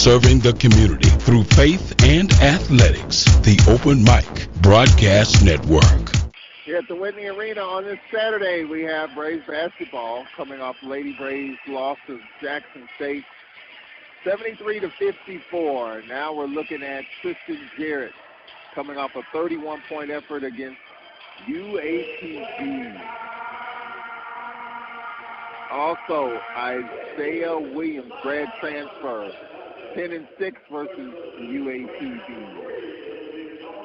serving the community through faith and athletics. The Open Mic Broadcast Network. Here at the Whitney Arena on this Saturday, we have Braves basketball coming off Lady Braves' loss to Jackson State, 73-54. Now we're looking at Tristan Jarrett coming off a 31-point effort against UAPB. Also, Isaiah Williams, grad transfer, 10-6 versus UAPB.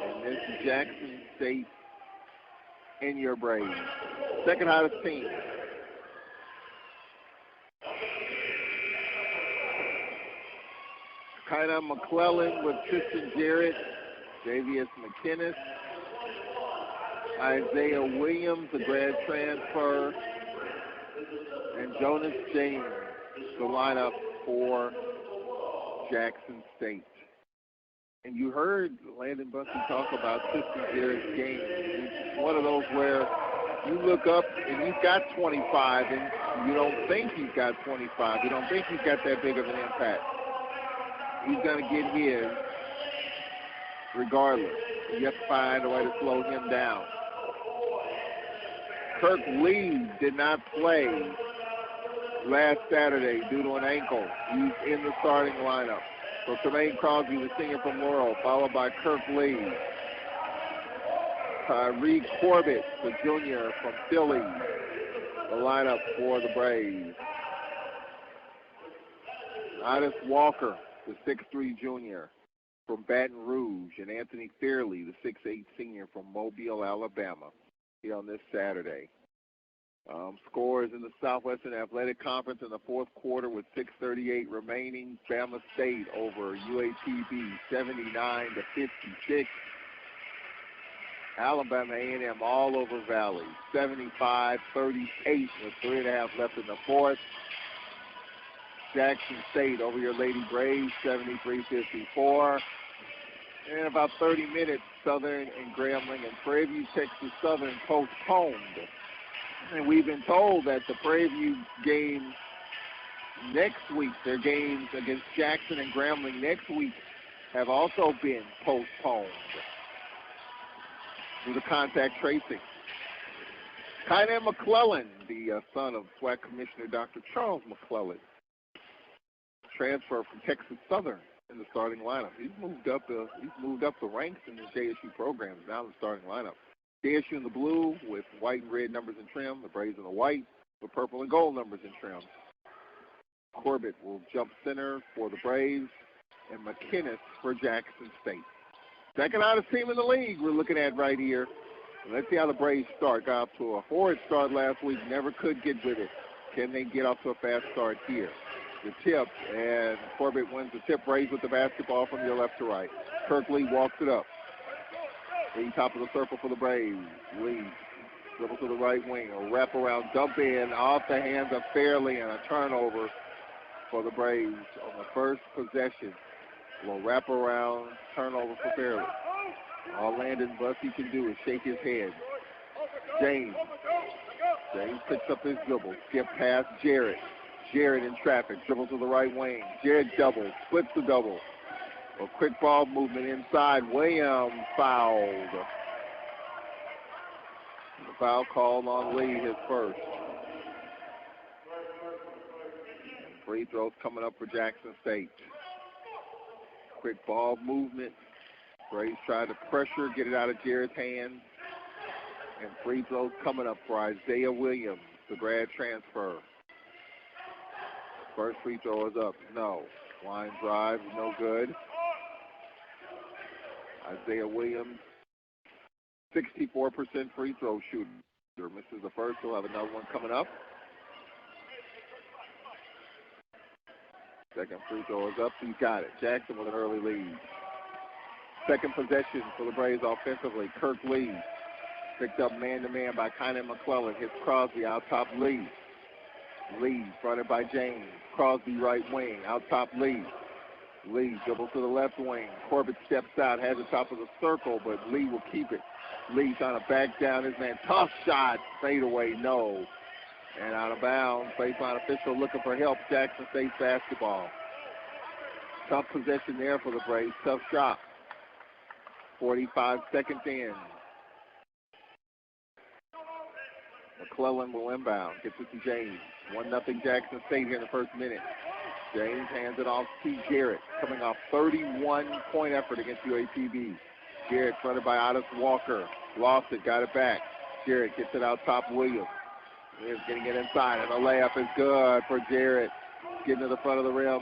And this is Jackson State in your Braves. Second hottest team. Kaina McClellan with Tristan Jarrett, Javius McKinnis, Isaiah Williams, a grad transfer, and Jonas James, the lineup for Jackson State. And you heard Landon Bussey talk about Tristan Jarrett's game. It's one of those where you look up and he's got 25, and you don't think he's got 25. You don't think he's got that big of an impact. He's going to get his regardless. You have to find a way to slow him down. Kirk Lee did not play last Saturday due to an ankle. He's in the starting lineup. So Tremaine Crosby, the senior from Laurel, followed by Kirk Lee. Tyree Corbett, the junior from Philly, the lineup for the Braves. Otis Walker, the 6'3 junior from Baton Rouge, and Anthony Fairley, the 6'8 senior from Mobile, Alabama, here on this Saturday. Scores in the Southwestern Athletic Conference in the fourth quarter with 6:38 remaining. Bama State over UAPB 79-56. Alabama A&M all over Valley 75-38 with 3.5 left in the fourth. Jackson State over your Lady Braves 73-54. And in about 30 minutes, Southern and Grambling and Prairie View, Texas Southern postponed. And we've been told that the Prairie View game next week, their games against Jackson and Grambling next week, have also been postponed due to contact tracing. Kaina McClellan, the son of SWAC Commissioner Dr. Charles McClellan, transfer from Texas Southern in the starting lineup. He's moved up the ranks in the JSU programs, now in the starting lineup. JSU in the blue with white and red numbers and trim. The Braves in the white with purple and gold numbers and trim. Corbett will jump center for the Braves, and McKinnis for Jackson State. Second hottest team in the league we're looking at right here. Let's see how the Braves start. Got off to a horrid start last week, never could get with it. Can they get off to a fast start here? The tip, and Corbett wins the tip. Braves with the basketball from your left to right. Kirk Lee walks it up. Lee, top of the circle for the Braves. Lee dribble to the right wing. A wraparound dump in off the hands of Fairley, and a turnover for the Braves on the first possession. A little wraparound turnover for Fairley. All Landon Bussey can do is shake his head. James picks up his dribble. Skip past Jarrett. Jarrett in traffic. Dribble to the right wing. Jarrett doubles. Splits the double. A quick ball movement inside. Williams fouled. The foul called on Lee, his first. Free throws coming up for Jackson State. Quick ball movement. Braves tried to pressure, get it out of Jarrett's hands. And free throws coming up for Isaiah Williams, the grad transfer. First free throw is up. No. Line drive, no good. Isaiah Williams, 64% free throw shooter. Misses the first, he'll have another one coming up. Second free throw is up, he's got it. Jackson with an early lead. Second possession for the Braves offensively. Kirk Lee picked up man-to-man by Kaina McClellan. Hits Crosby out top Lee. Lee fronted by James. Crosby right wing, out top Lee. Lee dribbles to the left wing. Corbett steps out, has the top of the circle, but Lee will keep it. Lee trying to back down his man. Tough shot, fade away, no. And out of bounds, baseline official looking for help. Jackson State basketball. Tough possession there for the Braves. Tough shot. 45 seconds in. McClellan will inbound. Gets it to James. 1-0 Jackson State here in the first minute. James hands it off to Garrett, coming off 31-point effort against UAPB. Garrett fronted by Otis Walker. Lost it, got it back. Garrett gets it out top Williams. Williams getting it inside, and a layup is good for Jarrett. Getting to the front of the rim.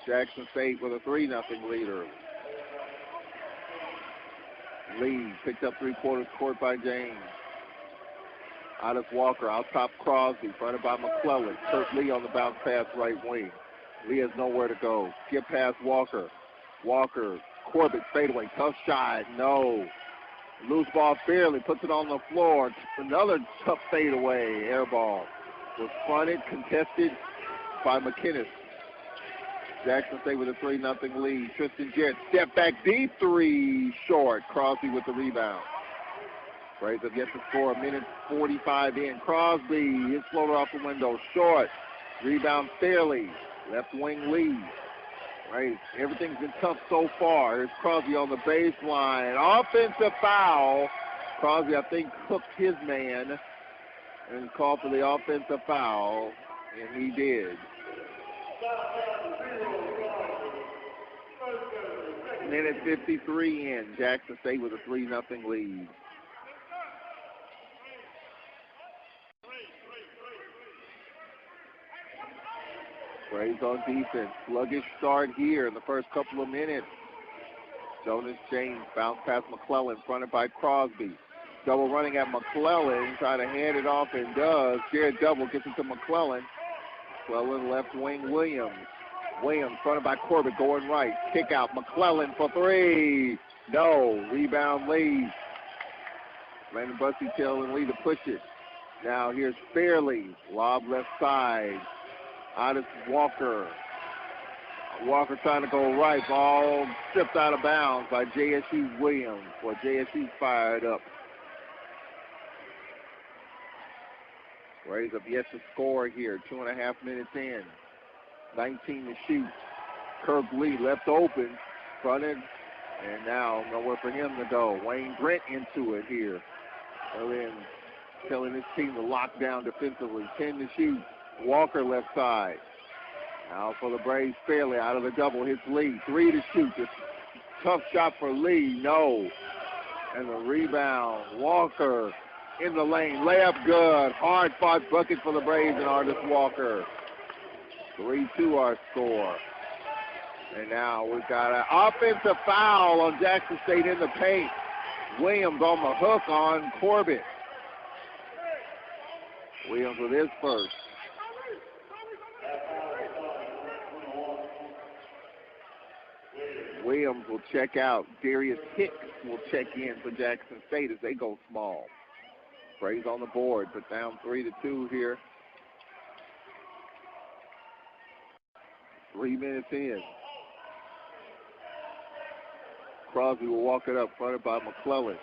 Jackson State with a 3-0 lead early. Lee picked up 3/4 court by James. Otis Walker out top Crosby, fronted by McClellan. Kurt Lee on the bounce pass right wing. Lee has nowhere to go. Skip past Walker. Walker, Corbett fadeaway, tough shot, no. Loose ball fairly, puts it on the floor. Another tough fadeaway, air ball. Was fronted, contested by McKinnis. Jackson State with a 3-0 lead. Tristan Jarrett, step back deep three, short. Crosby with the rebound. Braves have yet to score, 1:45 in. Crosby, his floater off the window, short. Rebound fairly. Left wing lead. Right, everything's been tough so far. Here's Crosby on the baseline. Offensive foul. Crosby, I think, hooked his man and called for the offensive foul, and he did. Minute 53 in. Jackson State with a 3-0 lead. Braves on defense. Sluggish start here in the first couple of minutes. Jonas James bounce past McClellan, fronted by Crosby. Double running at McClellan, trying to hand it off and does. Jared double gets it to McClellan. McClellan left wing Williams. Williams fronted by Corbett going right. Kick out McClellan for three. No. Rebound Lee. Landon Bussey telling Lee to push it. Now here's Fairley. Lob left side. Otis Walker. Walker trying to go right. Ball stripped out of bounds by JSU's Williams. Well, JSU's fired up. Braves have yet to score here. 2.5 minutes in. 19 to shoot. Kirk Lee left open. Fronted. And now nowhere for him to go. Wayne Brent into it here. And then telling his team to lock down defensively. 10 to shoot. Walker left side. Now for the Braves, Fairley out of the double, hits Lee. 3 to shoot. Just tough shot for Lee, no. And the rebound, Walker in the lane. Layup good. Hard fought bucket for the Braves and Artis Walker. 3-2 our score. And now we've got an offensive foul on Jackson State in the paint. Williams on the hook on Corbett. Williams with his first. Williams will check out. Darius Hicks will check in for Jackson State as they go small. Braves on the board, but down 3-2 here. 3 minutes in. Crosby will walk it up, fronted by McClellan.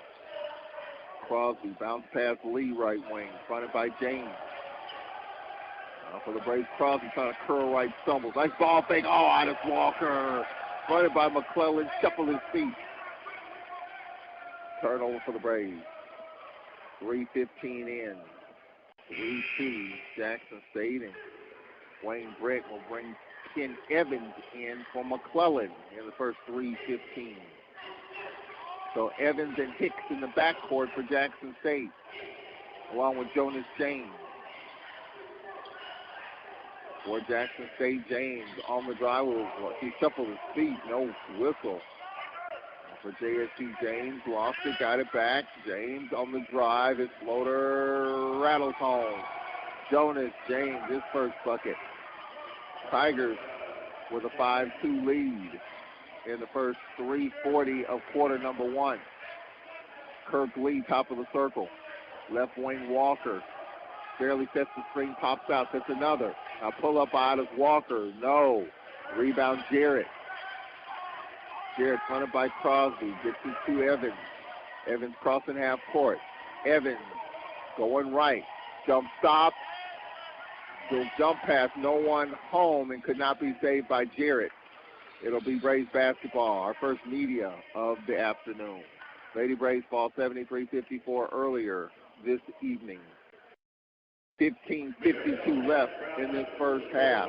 Crosby bounce past Lee, right wing, fronted by James. Now for the Braves, Crosby trying to curl right, stumbles. Nice ball fake. Oh, Otis Walker. Fronted by McClellan, shuffled his feet. Turnover for the Braves. 3:15 in. 3-2 Jackson State, and Wayne Brett will bring Ken Evans in for McClellan in the first 3:15. So Evans and Hicks in the backcourt for Jackson State, along with Jonas James. For Jackson State, James on the drive. He shuffled his feet, no whistle. For JSU, James lost it, got it back. James on the drive. His floater rattles home. Jonas James, his first bucket. Tigers with a 5-2 lead in the first 3:40 of quarter number one. Kirk Lee, top of the circle. Left wing Walker. Barely sets the screen, pops out, sets another. Now pull up out of Walker. No. Rebound Jarrett. Jarrett fronted by Crosby. Gets it to Evans. Evans crossing half court. Evans going right. Jump stop. The jump pass. No one home and could not be saved by Jarrett. It'll be Braves basketball, our first media of the afternoon. Lady Braves fall 73-54 earlier this evening. 15:52 left in this first half.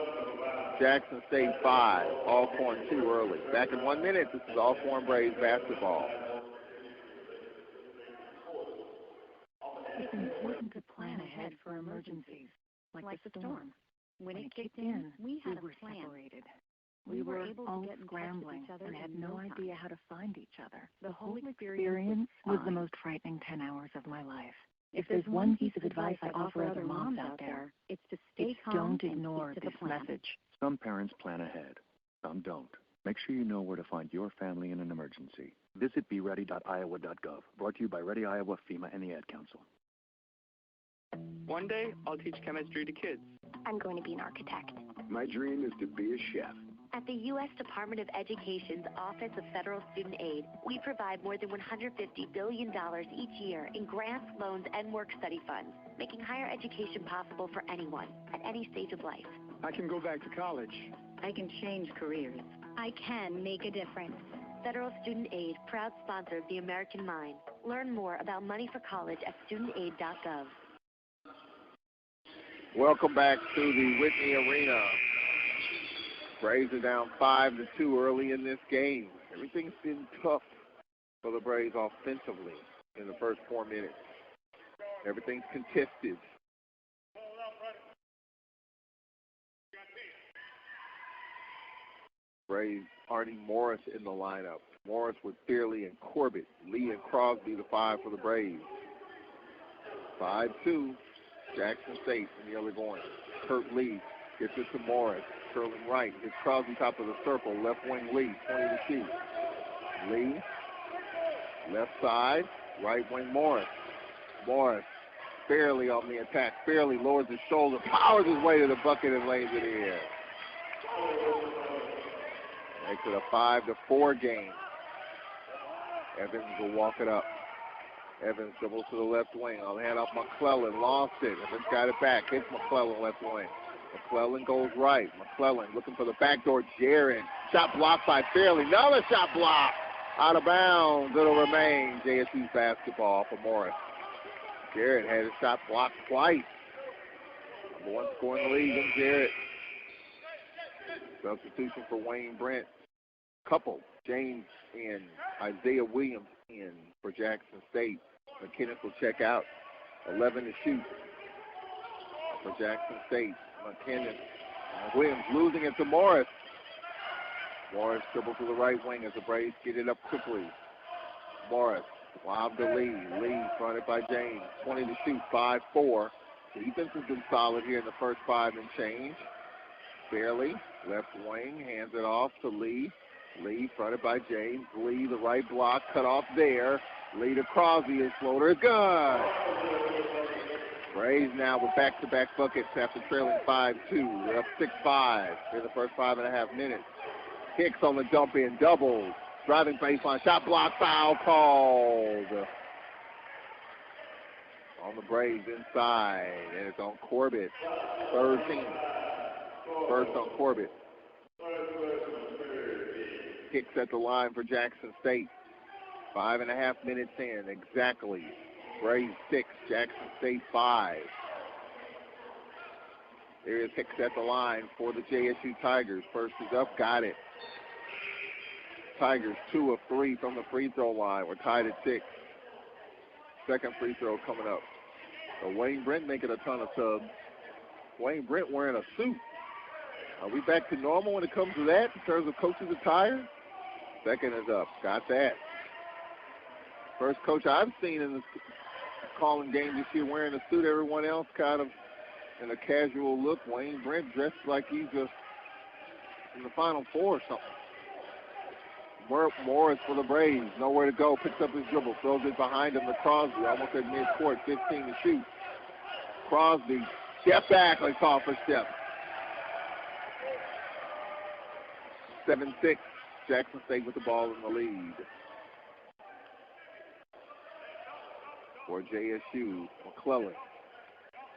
Jackson State 5, Alcorn 2 early. Back in 1 minute, this is Alcorn Braves basketball. It's important to plan ahead for emergencies, like the storm. When it kicked in, we were separated. We were all scrambling and had no idea how to find each other. The whole experience was the most frightening 10 hours of my life. If there's one piece of advice I offer other moms out there, it's to stay calm. Don't ignore this message. Some parents plan ahead, some don't. Make sure you know where to find your family in an emergency. Visit beready.iowa.gov. Brought to you by Ready Iowa, FEMA, and the Ad Council. One day, I'll teach chemistry to kids. I'm going to be an architect. My dream is to be a chef. At the U.S. Department of Education's Office of Federal Student Aid, we provide more than $150 billion each year in grants, loans, and work-study funds, making higher education possible for anyone at any stage of life. I can go back to college. I can change careers. I can make a difference. Federal Student Aid, proud sponsor of the American Mind. Learn more about money for college at studentaid.gov. Welcome back to the Whitney Arena. Braves are down 5-2 early in this game. Everything's been tough for the Braves offensively in the first 4 minutes. Everything's contested. Braves, Arnie Morris in the lineup. Morris with Fairley and Corbett. Lee and Crosby, the 5 for the Braves. 5-2. Jackson State in the early going. Kurt Lee gets it to Morris. Curling right. Hits Crosby top of the circle. Left wing Lee. 20 to shoot. Lee. Left side. Right wing Morris. Morris barely on the attack. Barely lowers his shoulder. Powers his way to the bucket and lays it in. Makes it a 5-4 game. Evans will walk it up. Evans dribbles to the left wing. On the hand off McClellan. Lost it. Evans got it back. Hits McClellan left wing. McClellan goes right. McClellan looking for the backdoor. Jarrett. Shot blocked by Fairley. Another shot blocked. Out of bounds. It'll remain JSU's basketball for Morris. Jarrett had his shot blocked twice. Number 1 scorer in the league in Jarrett. Substitution for Wayne Brent. Couple. James in. Isaiah Williams in for Jackson State. McKinnon will check out. 11 to shoot for Jackson State. McKinnon. Williams losing it to Morris. Morris dribbles to the right wing as the Braves get it up quickly. Morris. Lob to Lee. Lee fronted by James. 20 to shoot. 5-4. The defense has been solid here in the first 5 and change. Fairley. Left wing. Hands it off to Lee. Lee fronted by James. Lee, the right block, cut off there. Lee to Crosby. His floater is good. Braves now with back-to-back buckets after trailing 5-2. They're up 6-5 in the first 5.5 minutes. Hicks on the dump in, doubles. Driving baseline, shot block, foul called. On the Braves inside, and it's on Corbett. 13. First on Corbett. Hicks at the line for Jackson State. 5.5 minutes in, exactly. Braves 6, Jackson State 5. There is Hicks at the line for the JSU Tigers. First is up, got it. Tigers 2 of 3 from the free throw line. We're tied at 6. Second free throw coming up. So Wayne Brent making a ton of subs. Wayne Brent wearing a suit. Are we back to normal when it comes to that in terms of coaches' attire? Second is up. Got that. First coach I've seen in the calling game this year wearing a suit. Everyone else kind of in a casual look. Wayne Brent dressed like he's just in the Final Four or something. Morris for the Braves. Nowhere to go. Picks up his dribble. Throws it behind him to Crosby. Almost at midcourt. 15 to shoot. Crosby. Step back. Let's call for step. 7-6. Jackson State with the ball in the lead. For JSU, McClellan.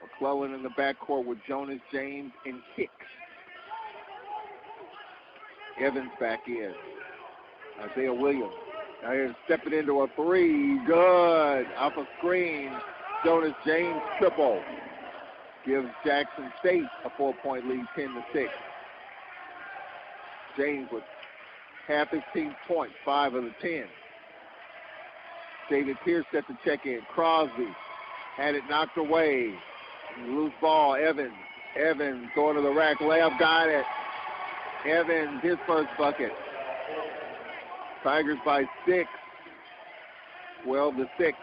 McClellan in the backcourt with Jonas, James, and Hicks. Evans back in. Isaiah Williams. Now here's stepping into a three. Good. Off a screen. Jonas James triple. Gives Jackson State a 4-point lead, 10-6. James with half his team's points, 5 of the 10. David Pierce set the check in. Crosby had it knocked away. Loose ball, Evans. Evans going to the rack. Layup, got it. Evans, his first bucket. Tigers by 6. 12-6.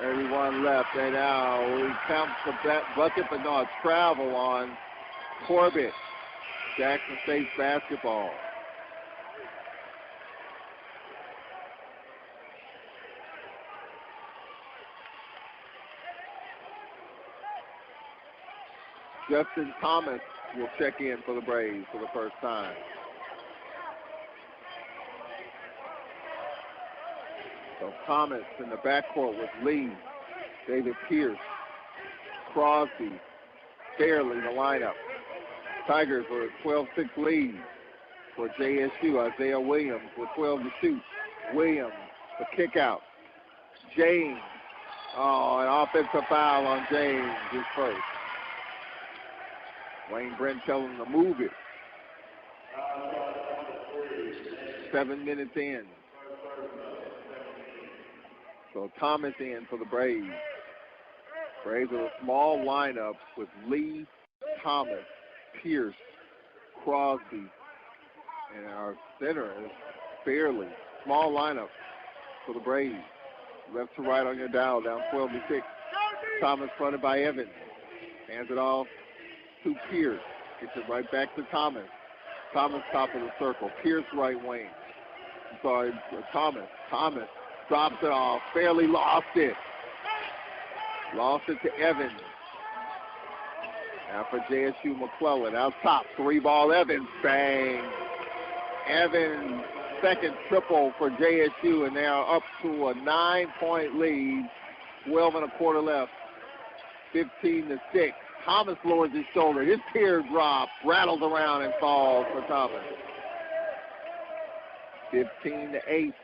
Everyone left. And now we count the bucket, but no, travel on Corbett. Jackson State basketball. Justin Thomas will check in for the Braves for the first time. So Thomas in the backcourt with Lee, David Pierce, Crosby, Fairley in the lineup. Tigers with a 12-6 lead for JSU. Isaiah Williams with 12 to shoot. Williams, the kick out. James, an offensive foul on James, his first. Wayne Brent telling him to move it. 7 minutes in. So Thomas in for the Braves. Braves with a small lineup with Lee, Thomas, Pierce, Crosby, and our center is Fairley. Small lineup for the Braves. Left to right on your dial, down 12-6. Thomas fronted by Evans. Hands it off to Pierce. Gets it right back to Thomas. Thomas top of the circle. Pierce right wing. Thomas. Thomas drops it off. Fairley lost it. Lost it to Evans. Now for JSU McClellan. Out top. 3-ball Evans. Bang. Evans, second triple for JSU, and they are up to a 9-point lead. 12 and a quarter left. 15-6. Thomas lowers his shoulder. His teardrop rattles around and falls for Thomas. 15-8.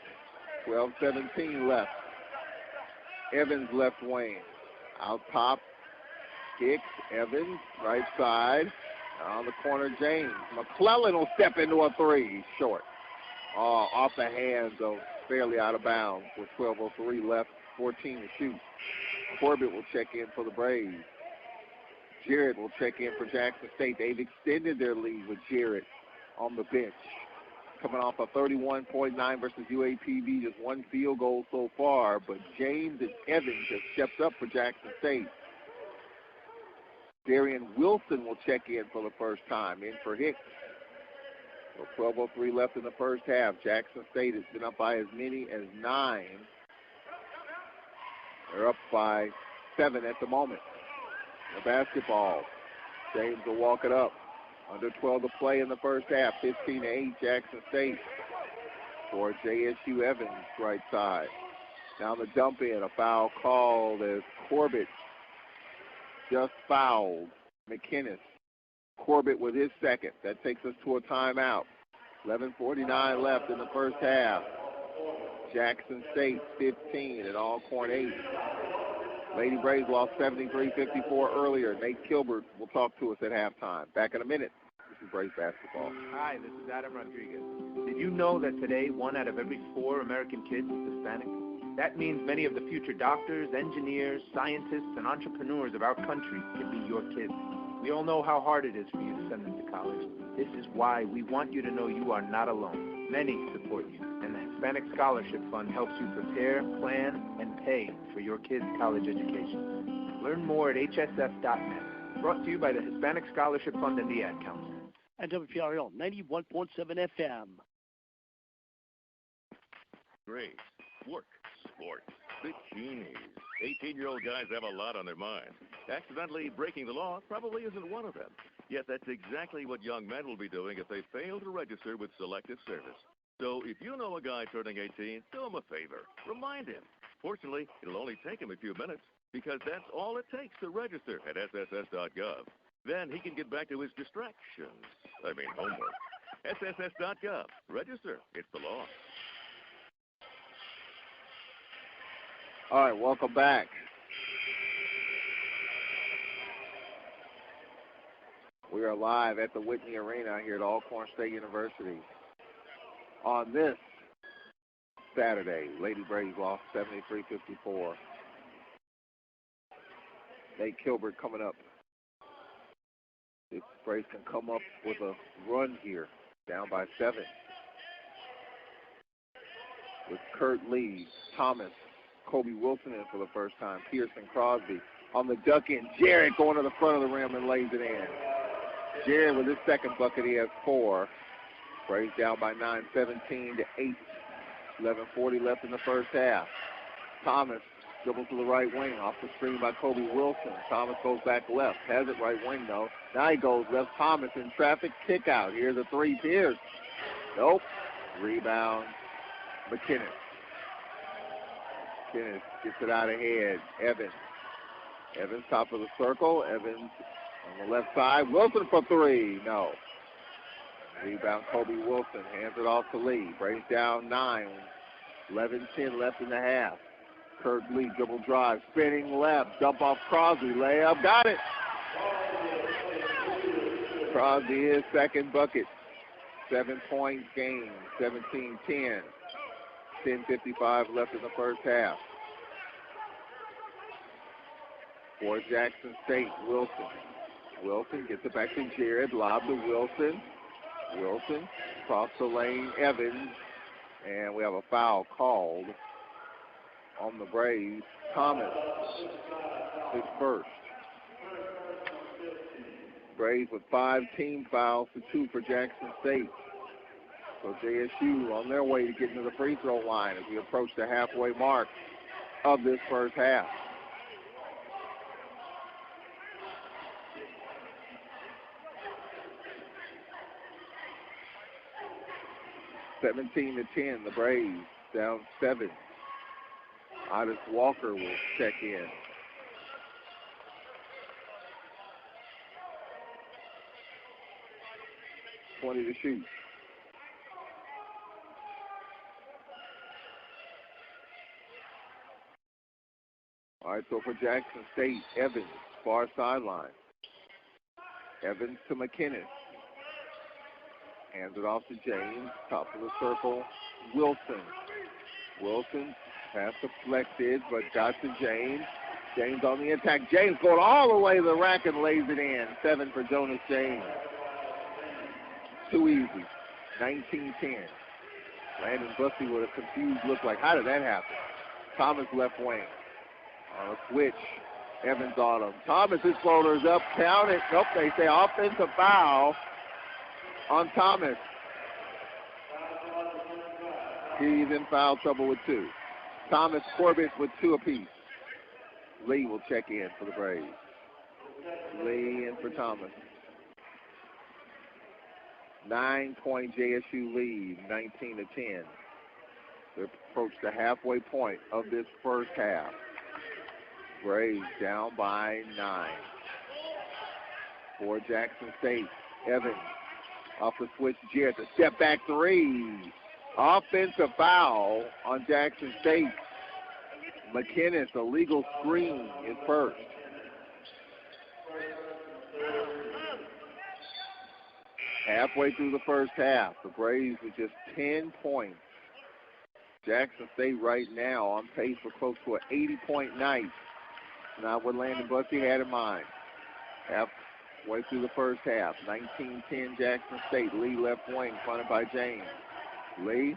12-17 left. Evans left wing. Out top. Kicks. Evans right side. On the corner, James. McClellan will step into a three. Short. Off the hands of Fairley out of bounds with 12:03 left. 14 to shoot. Corbett will check in for the Braves. Jarrett will check in for Jackson State. They've extended their lead with Jarrett on the bench. Coming off a 31.9 versus UAPB, just one field goal so far, but James and Evans have stepped up for Jackson State. Darian Wilson will check in for the first time, in for Hicks. So 12:03 left in the first half. Jackson State has been up by as many as 9. They're up by 7 at the moment. The basketball. James will walk it up. Under 12 to play in the first half. 15-8 Jackson State for JSU Evans right side. Now the dump in. A foul called as Corbett just fouled McKinnis. Corbett with his second. That takes us to a timeout. 11:49 left in the first half. Jackson State 15 and Alcorn 8. Lady Braves lost 73-54 earlier. Nate Kilbert will talk to us at halftime. Back in a minute. This is Braves basketball. Hi, this is Adam Rodriguez. Did you know that today 1 out of every 4 American kids is Hispanic? That means many of the future doctors, engineers, scientists, and entrepreneurs of our country can be your kids. We all know how hard it is for you to send them to college. This is why we want you to know you are not alone. Many support you, and the Hispanic Scholarship Fund helps you prepare, plan, and pay for your kids' college education. Learn more at hsf.net. Brought to you by the Hispanic Scholarship Fund and the Ad Council. And WPRL 91.7 FM. Grace, work, sports, bikinis. 18-year-old guys have a lot on their minds. Accidentally breaking the law probably isn't one of them. Yet that's exactly what young men will be doing if they fail to register with Selective Service. So if you know a guy turning 18, do him a favor. Remind him. Fortunately, it'll only take him a few minutes because that's all it takes to register at sss.gov. Then he can get back to his distractions. Homework. SSS.gov. Register. It's the law. All right, welcome back. We are live at the Whitney Arena here at Alcorn State University. On this Saturday, Lady Braves lost 73-54. Nate Kilbert coming up. If Braves can come up with a run here, down by 7. With Kurt Lee, Thomas, Kobe Wilson in for the first time, Pearson Crosby on the duck in. Jarrett going to the front of the rim and lays it in. Jarrett with his second bucket, he has 4. Braves down by 9, 17-8. 11:40 left in the first half. Thomas dribbles to the right wing, off the screen by Kobe Wilson. Thomas goes back left, has it right wing though. Now he goes left. Thomas in traffic, kick out. Here's a 3, Pierce. Nope. Rebound, McKinnis. McKinnis gets it out ahead. Evans top of the circle. Evans on the left side. Wilson for 3. No. Rebound, Kobe Wilson. Hands it off to Lee. Braves down 9. 11-10 left in the half. Kurt Lee dribble drive. Spinning left. Dump off Crosby. Layup. Got it. Crosby his second bucket. 7-point game. 17-10. 10:55 left in the first half. For Jackson State, Wilson gets it back to Jared. Lob to Wilson. Wilson across the lane. Evans. And we have a foul called on the Braves. Thomas, his first. Braves with 5 team fouls to 2 for Jackson State. So JSU on their way to getting to the free throw line as we approach the halfway mark of this first half. (17-10), the Braves down 7. Otis Walker will check in. (20 to shoot). All right, so for Jackson State, Evans, far sideline. Evans to McKinnis. Hands it off to James, top of the circle. Wilson pass deflected, but got to James. James on the attack. James going all the way to the rack and lays it in. 7 for Jonas James. Too easy. 19-10. Landon Bussey with a confused look like, how did that happen? Thomas left wing. On a switch. Evans on him. Thomas's floater's up. Count it. Nope, they say offensive foul on Thomas. He's in foul trouble with 2. Thomas, Corbett with 2 apiece. Lee will check in for the Braves. Lee in for Thomas. 9-point JSU lead, 19-10. They approach the halfway point of this first half. Braves down by 9. For Jackson State, Evans off the switch, Jarrett, the step back 3. Offensive foul on Jackson State. McKinnis, a legal screen is first. Halfway through the first half, the Braves with just 10 points. Jackson State right now on pace for close to an 80-point night. Not what Landon Bussey had in mind. Halfway through the first half, 19-10 Jackson State. Lee left wing, fronted by James. Lee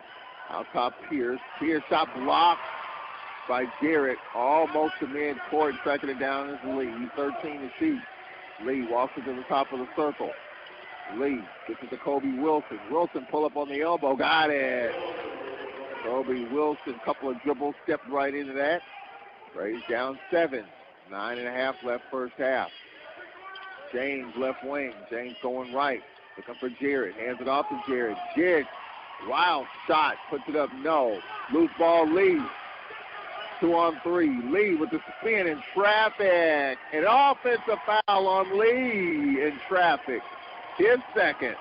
out top Pierce. Pierce shot blocked by Jarrett, almost to mid-court, tracking it down as Lee. 13 to shoot. Lee walks it to the top of the circle. Lee gets it to Kobe Wilson. Wilson pull up on the elbow. Got it. Kobe Wilson, couple of dribbles, stepped right into that. Braves down 7. 9.5 left first half. James left wing. James going right. Looking for Jarrett. Hands it off to Jarrett. Jarrett, wild shot. Puts it up. No. Loose ball, Lee. 2-on-3. Lee with the spin in traffic. An offensive foul on Lee in traffic. His second.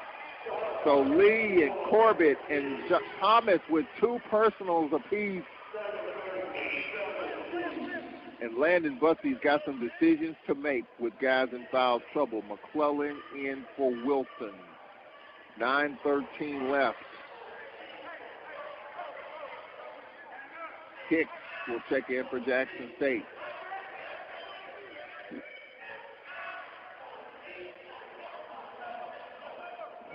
So Lee and Corbett and Thomas with 2 personals apiece. And Landon Bussey's got some decisions to make with guys in foul trouble. McClellan in for Wilson. 9:13 left. Hicks will check in for Jackson State.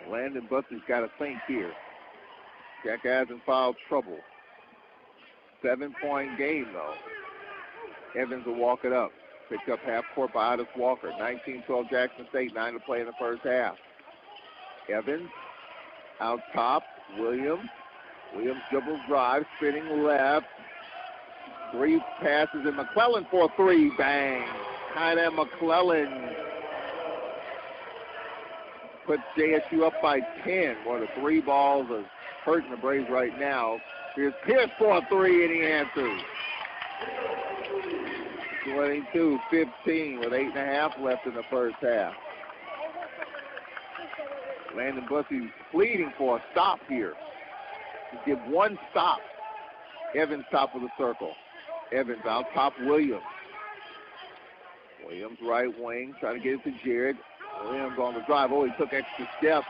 Landon Bussey's got to think here. Got guys in foul trouble. 7-point game, though. Evans will walk it up. Picked up half court by Otis Walker. 19-12 Jackson State, 9 to play in the first half. Evans out top. Williams. Williams dribbles, drive, spinning left. 3 passes, and McClellan for a 3. Bang. Kinda McClellan puts JSU up by 10. Boy, the 3 balls are hurting the Braves right now. Here's Pierce for a 3, and he answers. 22-15 with 8.5 left in the first half. Landon Bussey pleading for a stop here. Give 1 stop. Evans top of the circle. Evans out top Williams. Williams right wing, trying to get it to Jared. Williams on the drive. Oh, he took extra steps.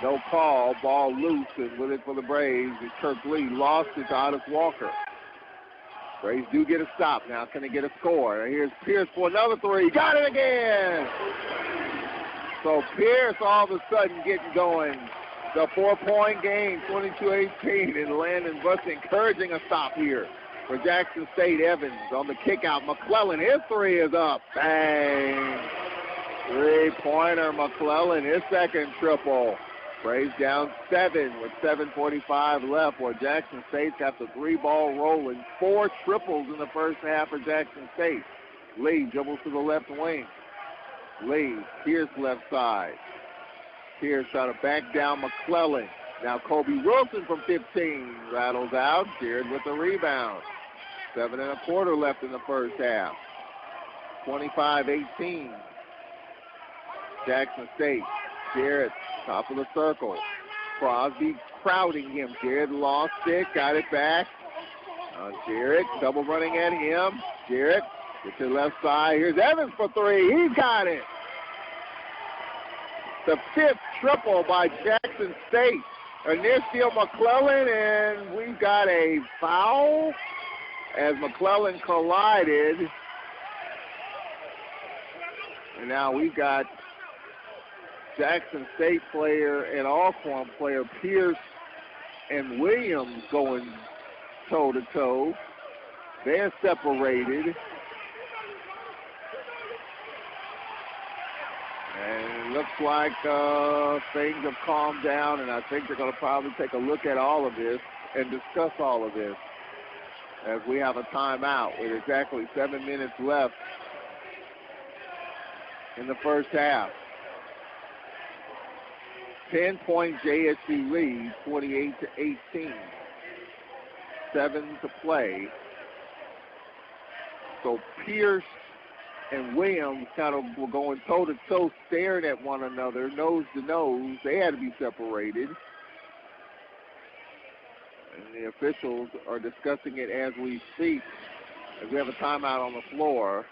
No call. Ball loose, and with it for the Braves. And Kirk Lee lost it to Otis Walker. Braves do get a stop. Now can they get a score? Here's Pierce for another 3. Got it again! So Pierce all of a sudden getting going. The 4-point game, 22-18, and Landon Bussey encouraging a stop here for Jackson State. Evans on the kick out. McClellan, his 3 is up. Bang! 3-pointer McClellan, his second triple. Braves down 7 with 7:45 left, where Jackson State's got the 3-ball rolling. 4 triples in the first half for Jackson State. Lee dribbles to the left wing. Lee, Pierce left side. Pierce trying to back down McClellan. Now Kobe Wilson from 15 rattles out. Jared with the rebound. 7.25 left in the first half. 25-18. Jackson State. Jared, top of the circle. Crosby crowding him. Jared lost it, got it back. Jared, double running at him. Jared, get to the left side. Here's Evans for 3. He's got it. The 5th triple by Jackson State. And there's still McClellan, and we've got a foul as McClellan collided. And now we've got Jackson State player and Alcorn player Pierce and Williams going toe-to-toe. They're separated. And it looks like things have calmed down, and I think they're going to probably take a look at all of this and discuss all of this as we have a timeout with exactly 7 minutes left in the first half. 10-point JSU lead, 28-18. 7 to play. So Pierce and Williams kind of were going toe-to-toe, staring at one another, nose to nose. They had to be separated. And the officials are discussing it as we speak, as we have a timeout on the floor.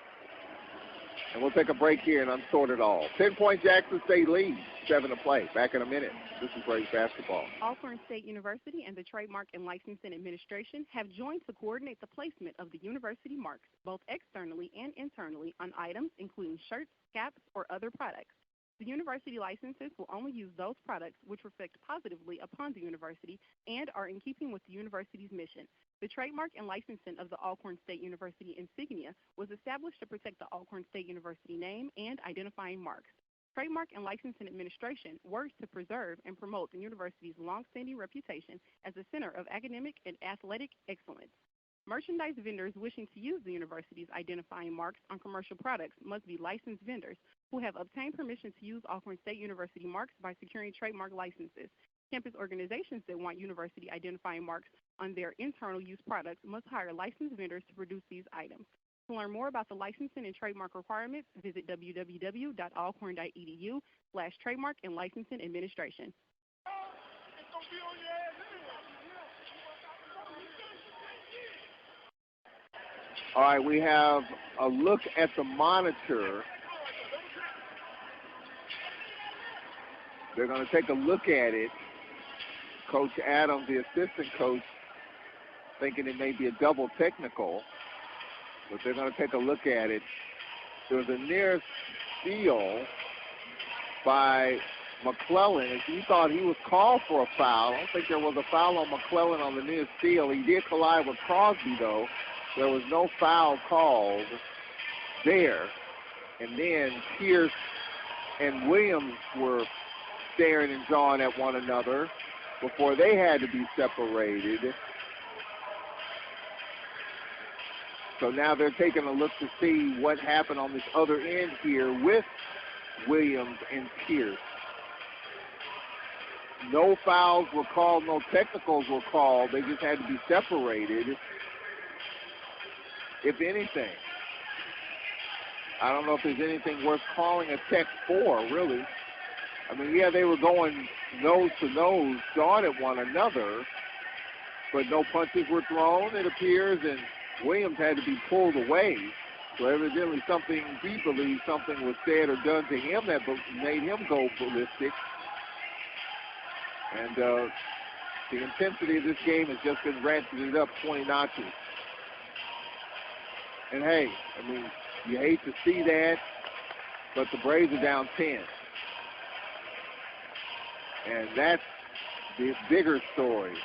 And we'll take a break here and unsort it all. 10-point Jackson State lead, 7 to play. Back in a minute. This is Braves basketball. Alcorn State University and the Trademark and Licensing Administration have joined to coordinate the placement of the university marks, both externally and internally, on items including shirts, caps, or other products. The university licenses will only use those products which reflect positively upon the university and are in keeping with the university's mission. The trademark and licensing of the Alcorn State University insignia was established to protect the Alcorn State University name and identifying marks. Trademark and Licensing Administration works to preserve and promote the university's long-standing reputation as a center of academic and athletic excellence. Merchandise vendors wishing to use the university's identifying marks on commercial products must be licensed vendors who have obtained permission to use Alcorn State University marks by securing trademark licenses. Campus organizations that want university identifying marks on their internal use products must hire licensed vendors to produce these items. To learn more about the licensing and trademark requirements, visit www.alcorn.edu/trademark and licensing administration. All right, we have a look at the monitor. They're going to take a look at it. Coach Adams, the assistant coach, thinking it may be a double technical, but they're going to take a look at it. There's a near steal by McClellan. If you thought he was called for a foul, I don't think there was a foul on McClellan on the near steal. He did collide with Crosby, though. There was no foul called there. And then Pierce and Williams were staring and jawing at one another before they had to be separated. So now they're taking a look to see what happened on this other end here with Williams and Pierce. No fouls were called, no technicals were called. They just had to be separated. If anything, I don't know if there's anything worth calling a tech for, really. I mean, yeah, they were going nose to nose, jawing at one another, but no punches were thrown, it appears, and Williams had to be pulled away. So evidently something, he believes something was said or done to him that made him go ballistic. And the intensity of this game has just been ratcheted up 20 notches. And hey, I mean, you hate to see that, but the Braves are down 10. And that's the bigger story.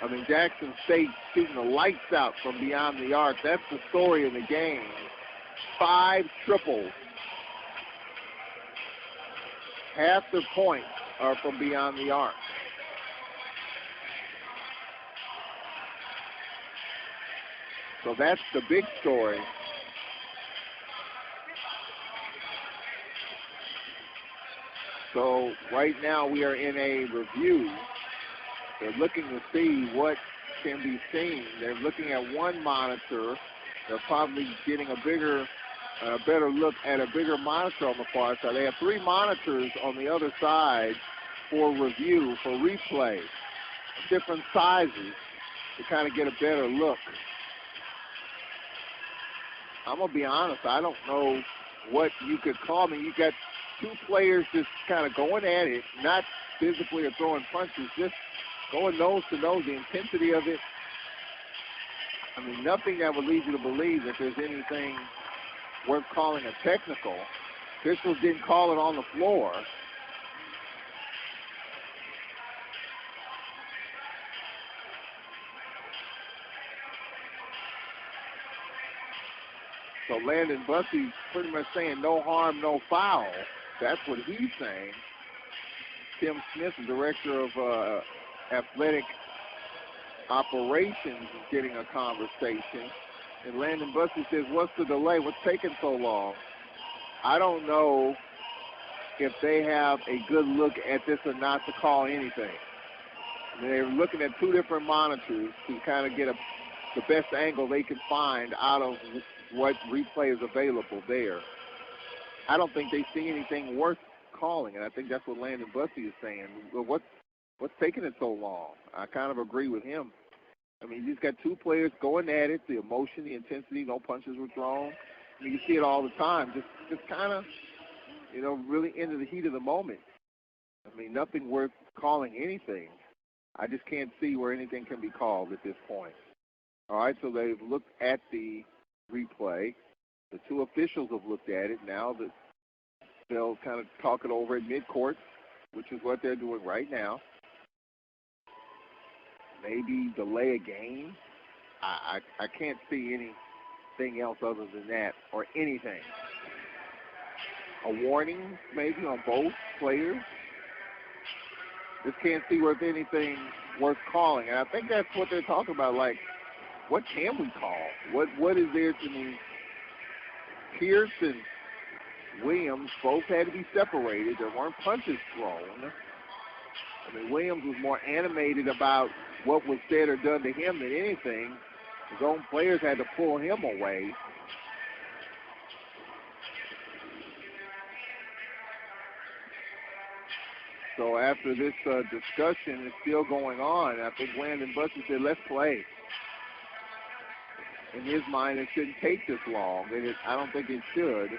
I mean, Jackson State shooting the lights out from beyond the arc. That's the story of the game. 5 triples. Half the points are from beyond the arc. So that's the big story. So right now we are in a review. They're looking to see what can be seen. They're looking at one monitor. They're probably getting a better look at a bigger monitor on the far side. They have 3 monitors on the other side for review, for replay, different sizes to kind of get a better look. I'm going to be honest, I don't know what you could call me. You got 2 players just kind of going at it, not physically or throwing punches, just going nose to nose. The intensity of it, I mean, nothing that would lead you to believe that there's anything worth calling a technical. Officials didn't call it on the floor. So Landon Bussey's pretty much saying no harm, no foul. That's what he's saying. Tim Smith, the director of athletic operations, is getting a conversation. And Landon Bussey says, what's the delay? What's taking so long? I don't know if they have a good look at this or not to call anything. They're looking at 2 different monitors to kind of get the best angle they can find out of what replay is available there. I don't think they see anything worth calling, and I think that's what Landon Bussey is saying. Well, what's taking it so long? I kind of agree with him. I mean, he's got 2 players going at it, the emotion, the intensity, no punches were thrown. I mean, you see it all the time, just kind of, really into the heat of the moment. I mean, nothing worth calling anything. I just can't see where anything can be called at this point. All right, so they've looked at the replay. The 2 officials have looked at it. Now that they'll kind of talk it over at midcourt, which is what they're doing right now. Maybe delay a game. I can't see anything else other than that, or anything. A warning maybe on both players. Just can't see worth anything worth calling. And I think that's what they're talking about, like, what can we call? What is there to me? Pierce and Williams both had to be separated. There weren't punches thrown. I mean, Williams was more animated about what was said or done to him than anything. His own players had to pull him away. So after this discussion is still going on, I think Landon Bussey said, let's play. In his mind, it shouldn't take this long. I don't think it should.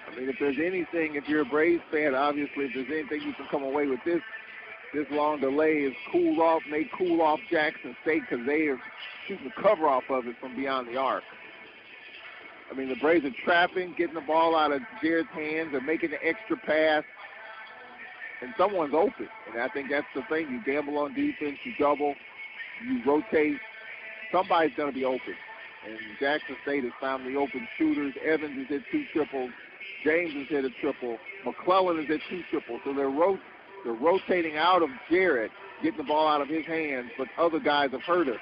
I mean, if there's anything, if you're a Braves fan, obviously, if there's anything you can come away with this long delay is cool off Jackson State, because they are shooting the cover off of it from beyond the arc. I mean, the Braves are trapping, getting the ball out of Jared's hands and making the extra pass, and someone's open. And I think that's the thing. You gamble on defense, you double, you rotate. Somebody's going to be open. And Jackson State has found the open shooters. Evans has hit 2 triples. James has hit a triple. McClellan has hit 2 triples. So they're rotating out of Jared, getting the ball out of his hands, but other guys have hurt us.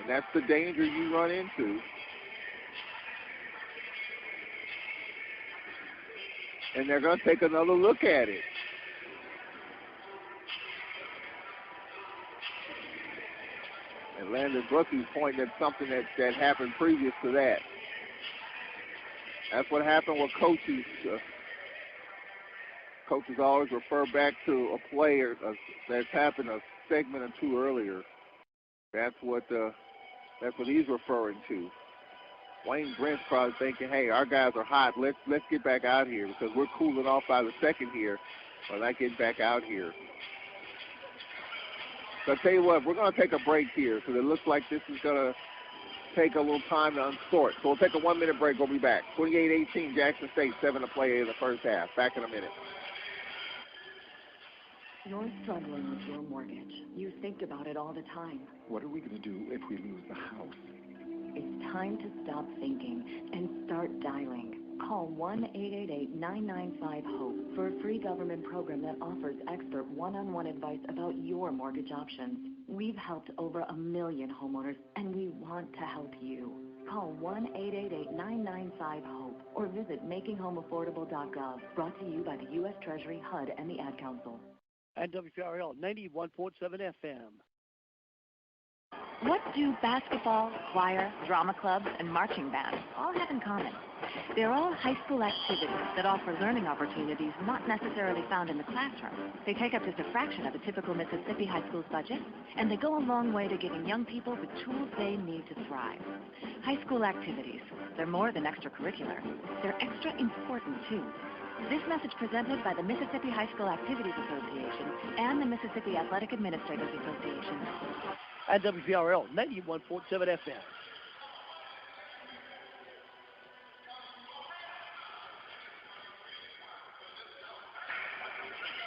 And that's the danger you run into. And they're going to take another look at it. And Landon Bussey's pointing at something that happened previous to that. That's what happened with coaches. Coaches always refer back to a player that's happened a segment or 2 earlier. That's what he's referring to. Wayne Brent's probably thinking, hey, our guys are hot. Let's get back out here because we're cooling off by the second here. We're not getting back out here. So I'll tell you what, we're going to take a break here because it looks like this is going to take a little time to unsort. So we'll take a 1-minute break. We'll be back. 28-18, Jackson State, 7 to play in the first half. Back in a minute. You're struggling with your mortgage. You think about it all the time. What are we going to do if we lose the house? It's time to stop thinking and start dialing. Call 1-888-995-HOPE for a free government program that offers expert one-on-one advice about your mortgage options. We've helped over 1 million homeowners, and we want to help you. Call 1-888-995-HOPE or visit makinghomeaffordable.gov. Brought to you by the U.S. Treasury, HUD, and the Ad Council. And WPRL 91.7 FM. What do basketball, choir, drama clubs, and marching bands all have in common? They're all high school activities that offer learning opportunities not necessarily found in the classroom. They take up just a fraction of a typical Mississippi high school's budget, and they go a long way to giving young people the tools they need to thrive. High school activities, they're more than extracurricular. They're extra important, too. This message presented by the Mississippi High School Activities Association and the Mississippi Athletic Administrators Association. And WPRL 91.7 FM.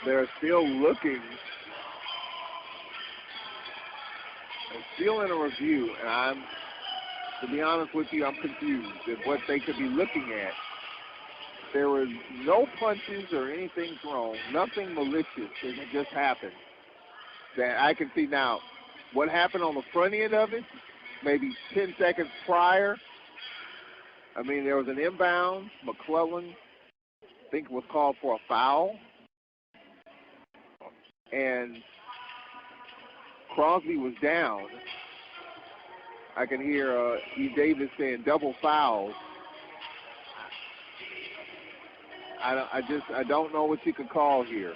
They're still looking. They're still in a review, and to be honest with you, I'm confused at what they could be looking at. There was no punches or anything thrown, nothing malicious. It just happened. That I can see now. What happened on the front end of it, maybe 10 seconds prior, I mean, there was an inbound. McClellan, I think, was called for a foul. And Crosby was down. I can hear E. Davis saying double fouls. I don't know what you could call here.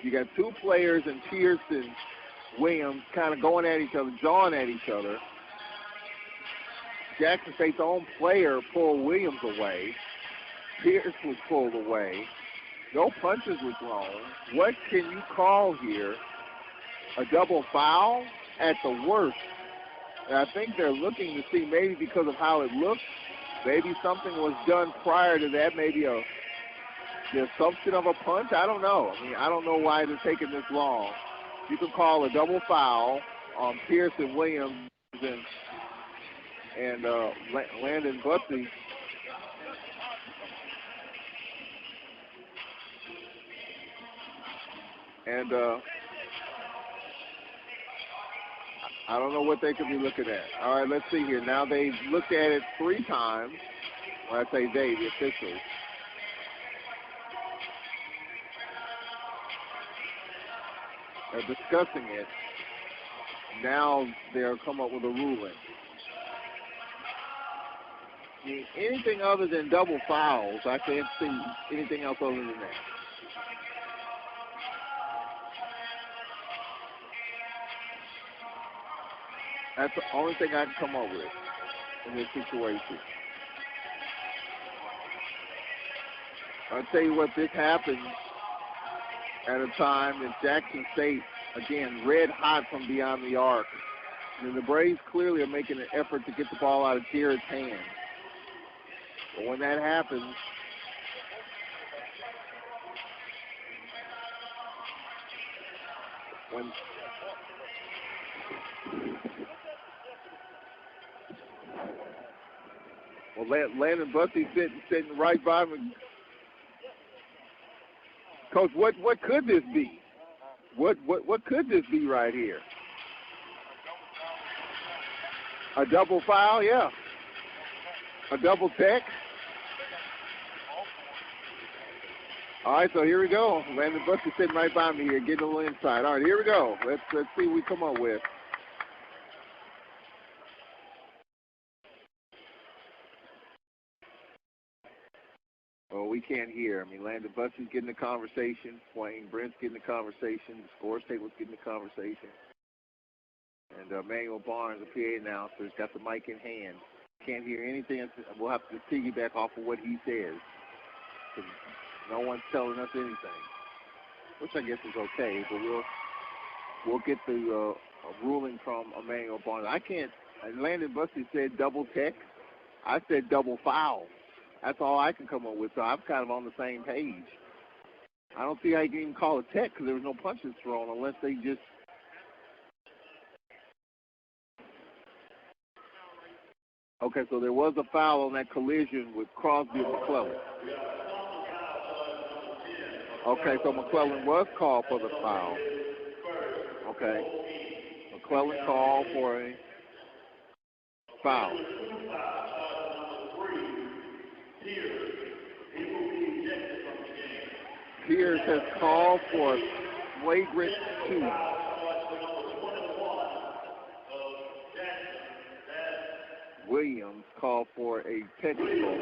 You got 2 players and Pierce and Williams kind of going at each other, jawing at each other. Jackson State's own player pulled Williams away. Pierce was pulled away. No punches were thrown. What can you call here? A double foul at the worst. And I think they're looking to see, maybe because of how it looked, maybe something was done prior to that, maybe the assumption of a punch. I don't know. I mean, I don't know why it's taking this long. You can call a double foul on Pierce and Williams and Landon Bussey. And I don't know what they could be looking at. All right, let's see here. Now they've looked at it 3 times. When I say they, the officials. discussing it. Now they'll come up with a ruling. I mean, anything other than double fouls, I can't see anything else other than that. That's the only thing I can come up with in this situation. I'll tell you what, this happened at a time that Jackson State, again, red hot from beyond the arc. And the Braves clearly are making an effort to get the ball out of Jared's hands. But when that happens, Landon Bussey sitting right by him. Coach, what could this be? What could this be right here? A double foul, yeah. A double tech. All right, so here we go. Landon Bussey sitting right by me here, getting a little inside. All right, here we go. Let's see what we come up with. Oh, we can't hear. I mean, Landon Bussey's getting the conversation. Wayne Brent's getting the conversation. The scores table's getting the conversation. And Emmanuel Barnes, the PA announcer, has got the mic in hand. Can't hear anything. We'll have to piggyback off of what he says. No one's telling us anything, which I guess is okay. But we'll get the ruling from Emmanuel Barnes. I can't. Landon Bussey said double tech. I said double foul. That's all I can come up with. So I'm kind of on the same page. I don't see how you can even call it tech because there was no punches thrown unless they just. Okay, so there was a foul on that collision with Crosby and McClellan. Okay, so McClellan was called for the foul. Okay. McClellan called for a foul. Pierce has called for a flagrant 2. Williams called for a technical.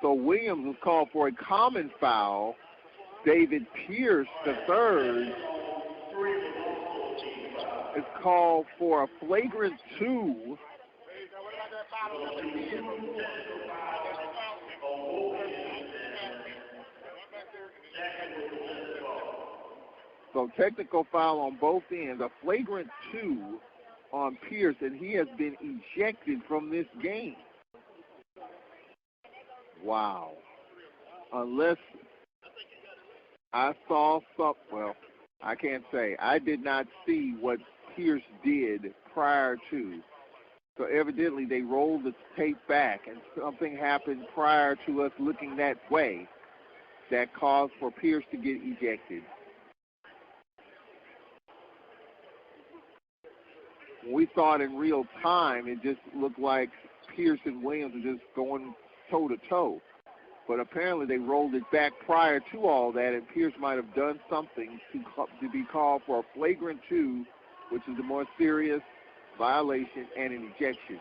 So Williams was called for a common foul. David Pierce, the third, is called for a flagrant 2. So technical foul on both ends, a flagrant 2 on Pierce, and he has been ejected from this game. Wow. Unless I saw something, well, I can't say. I did not see what Pierce did prior to. So evidently they rolled the tape back and something happened prior to us looking that way that caused for Pierce to get ejected. When we saw it in real time, it just looked like Pierce and Williams were just going toe-to-toe. But apparently they rolled it back prior to all that, and Pierce might have done something to be called for a flagrant 2, which is a more serious violation and an ejection.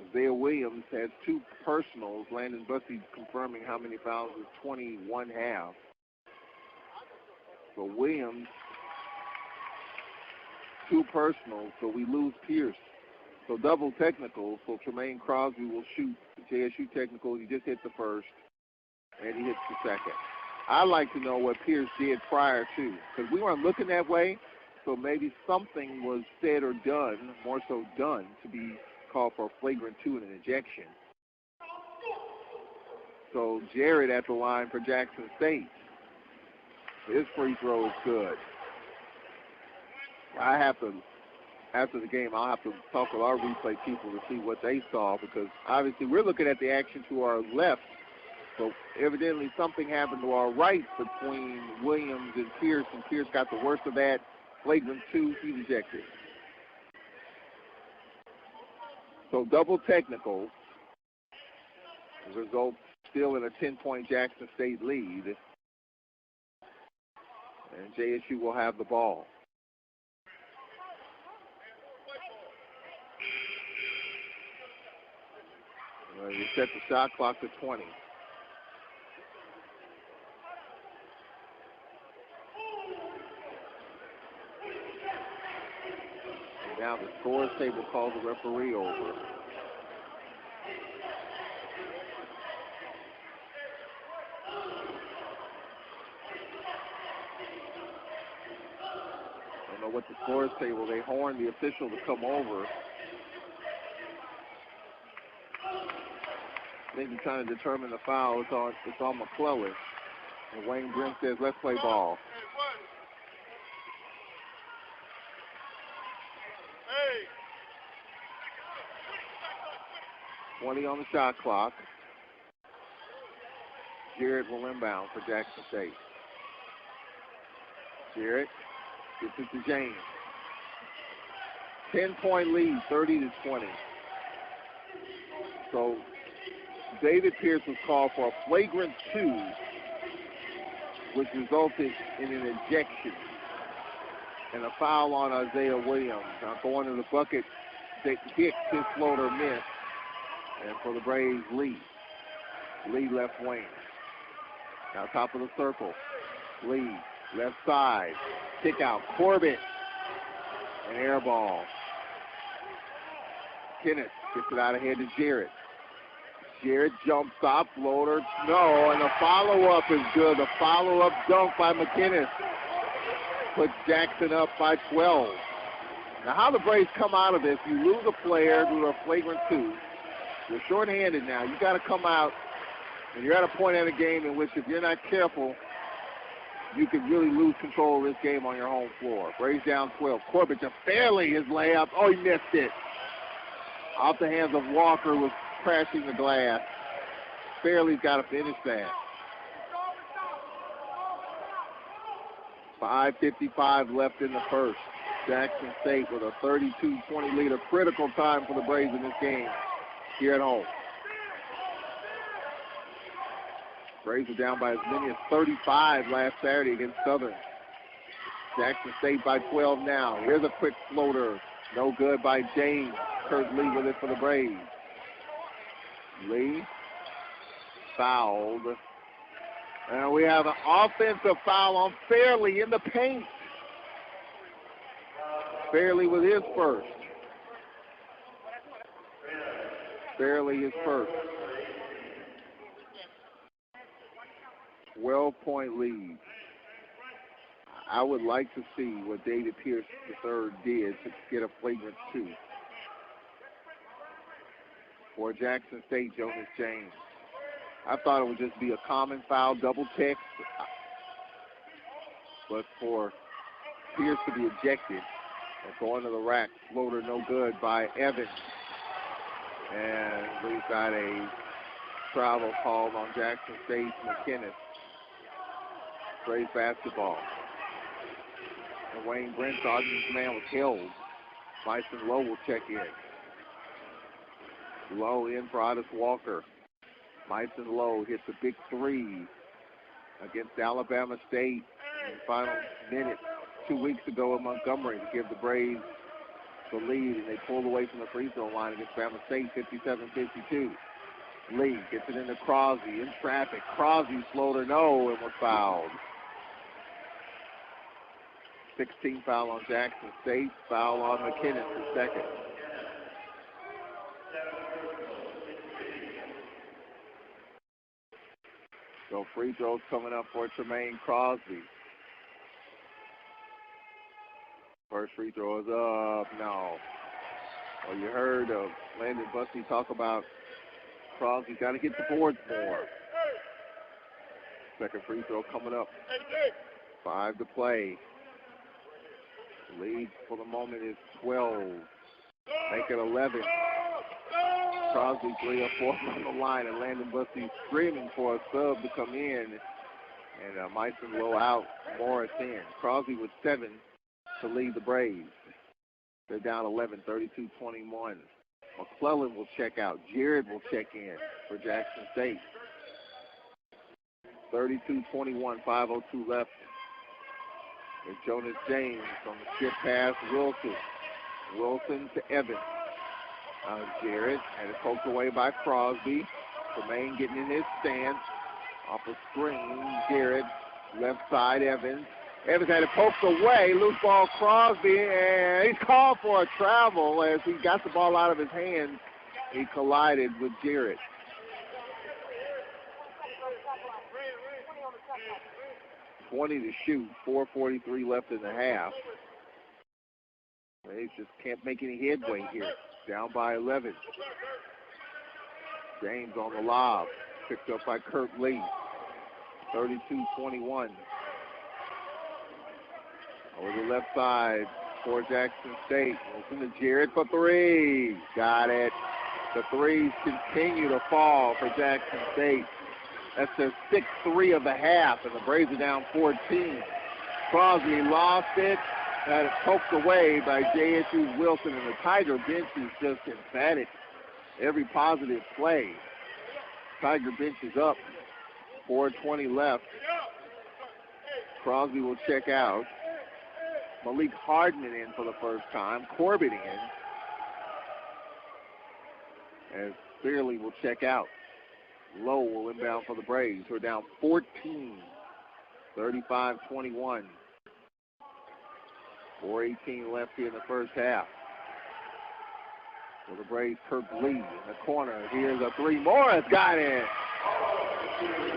Isaiah Williams has 2 personals. Landon Bussey confirming how many fouls is 21.5. So Williams, 2 personals, so we lose Pierce. So double technical, so Tremaine Crosby will shoot the JSU technical. He just hit the first, and he hits the second. I'd like to know what Pierce did prior to, because we weren't looking that way, so maybe something was said or done, more so done, to be called for a flagrant 2 and an ejection. So Jared at the line for Jackson State. His free throw is good. I have to, after the game, I'll have to talk with our replay people to see what they saw, because obviously we're looking at the action to our left. So evidently something happened to our right between Williams and Pierce got the worst of that. Flagrant 2, he's ejected. So double technical. The result still in a 10-point Jackson State lead. And JSU will have the ball. You set the shot clock to 20. And now the scores table calls the referee over. Don't know what the scores table, they horned the official to come over. I think he's trying to determine the foul. It's on McClellan. And Wayne Brent says, let's play ball. Hey. 20 on the shot clock. Jarrett will inbound for Jackson State. Jarrett gets it to James. 10-point lead, 30-20. So David Pierce was called for a flagrant 2, which resulted in an ejection and a foul on Isaiah Williams. Now going to the bucket, Hicks, his floater missed, and for the Braves, Lee left wing. Now top of the circle, Lee, left side, kick out, Corbett, and air ball. Kenneth gets it out ahead to Jarrett. Jarrett jump stop, floater, no, and the follow-up is good. The follow-up dunk by McInnes puts Jackson up by 12. Now how the Braves come out of this, you lose a player due to a flagrant 2. You're shorthanded now. You got to come out, and you're at a point in the game in which if you're not careful, you could really lose control of this game on your home floor. Braves down 12. Corbett just barely his layup. Oh, he missed it. Off the hands of Walker was crashing the glass. Fairley's got to finish that. 5:55 left in the first. Jackson State with a 32-20 lead, a critical time for the Braves in this game here at home. Braves are down by as many as 35 last Saturday against Southern. Jackson State by 12 now. Here's a quick floater. No good by James. Kurt Lee with it for the Braves. Lee fouled. And we have an offensive foul on Fairley in the paint. Fairley with his first. Fairley his first. 12-point lead. I would like to see what David Pierce III did to get a flagrant 2. For Jackson State, Jonas James. I thought it would just be a common foul, double text. But for Pierce to be ejected and going to the rack, floater no good by Evans. And we've got a travel called on Jackson State's McInnes. Braves basketball. And Wayne Brent thought this man was held. Myson Lowe will check in. Lowe in for Otis Walker. Myson Lowe hits a big 3 against Alabama State in the final minute 2 weeks ago in Montgomery to give the Braves the lead, and they pulled away from the free throw line against Bama State, 57-52. Lee gets it into Crosby in traffic. Crosby's floater no, and was fouled. 16 foul on Jackson State, foul on McInnes, the second. So free throws coming up for Tremaine Crosby. First free throw is up, no. Well, you heard Landon Bussey talk about Crosby got to get the boards more. Second free throw coming up. 5 to play. The lead for the moment is 12. Make it 11. Crosby 3 or 4 on the line, and Landon Bussey screaming for a sub to come in. And Myson Lowe out, Morris in. Crosby with 7 to lead the Braves. They're down 11, 32-21. McClellan will check out. Jared will check in for Jackson State. 32-21, 5:02 left. There's Jonas James on the skip pass. Wilson to Evans. Jared had it poked away by Crosby. Tremaine getting in his stance. Off a screen. Jared, left side, Evans. Evans had it poked away. Loose ball, Crosby, and he's called for a travel as he got the ball out of his hands. He collided with Jared. .20 to shoot, 4:43 left in the half. They just can't make any headway here. Down by 11. James on the lob. Picked up by Kurt Lee. 32-21. Over the left side for Jackson State. Wilson to Jared for three. Got it. The threes continue to fall for Jackson State. That's their 6th of the half, and the Braves are down 14. Crosby lost it. Had it poked away by JSU's Wilson, and the Tiger bench is just emphatic. Every positive play. Tiger bench is up. 4:20 left. Crosby will check out. Malik Hardman in for the first time. Corbett in. As Fairley will check out. Lowe will inbound for the Braves, who are down 14. 35-21. 4:18 left here in the first half. For the Braves, Kirk Lee in the corner. Here's a three. Morris got it.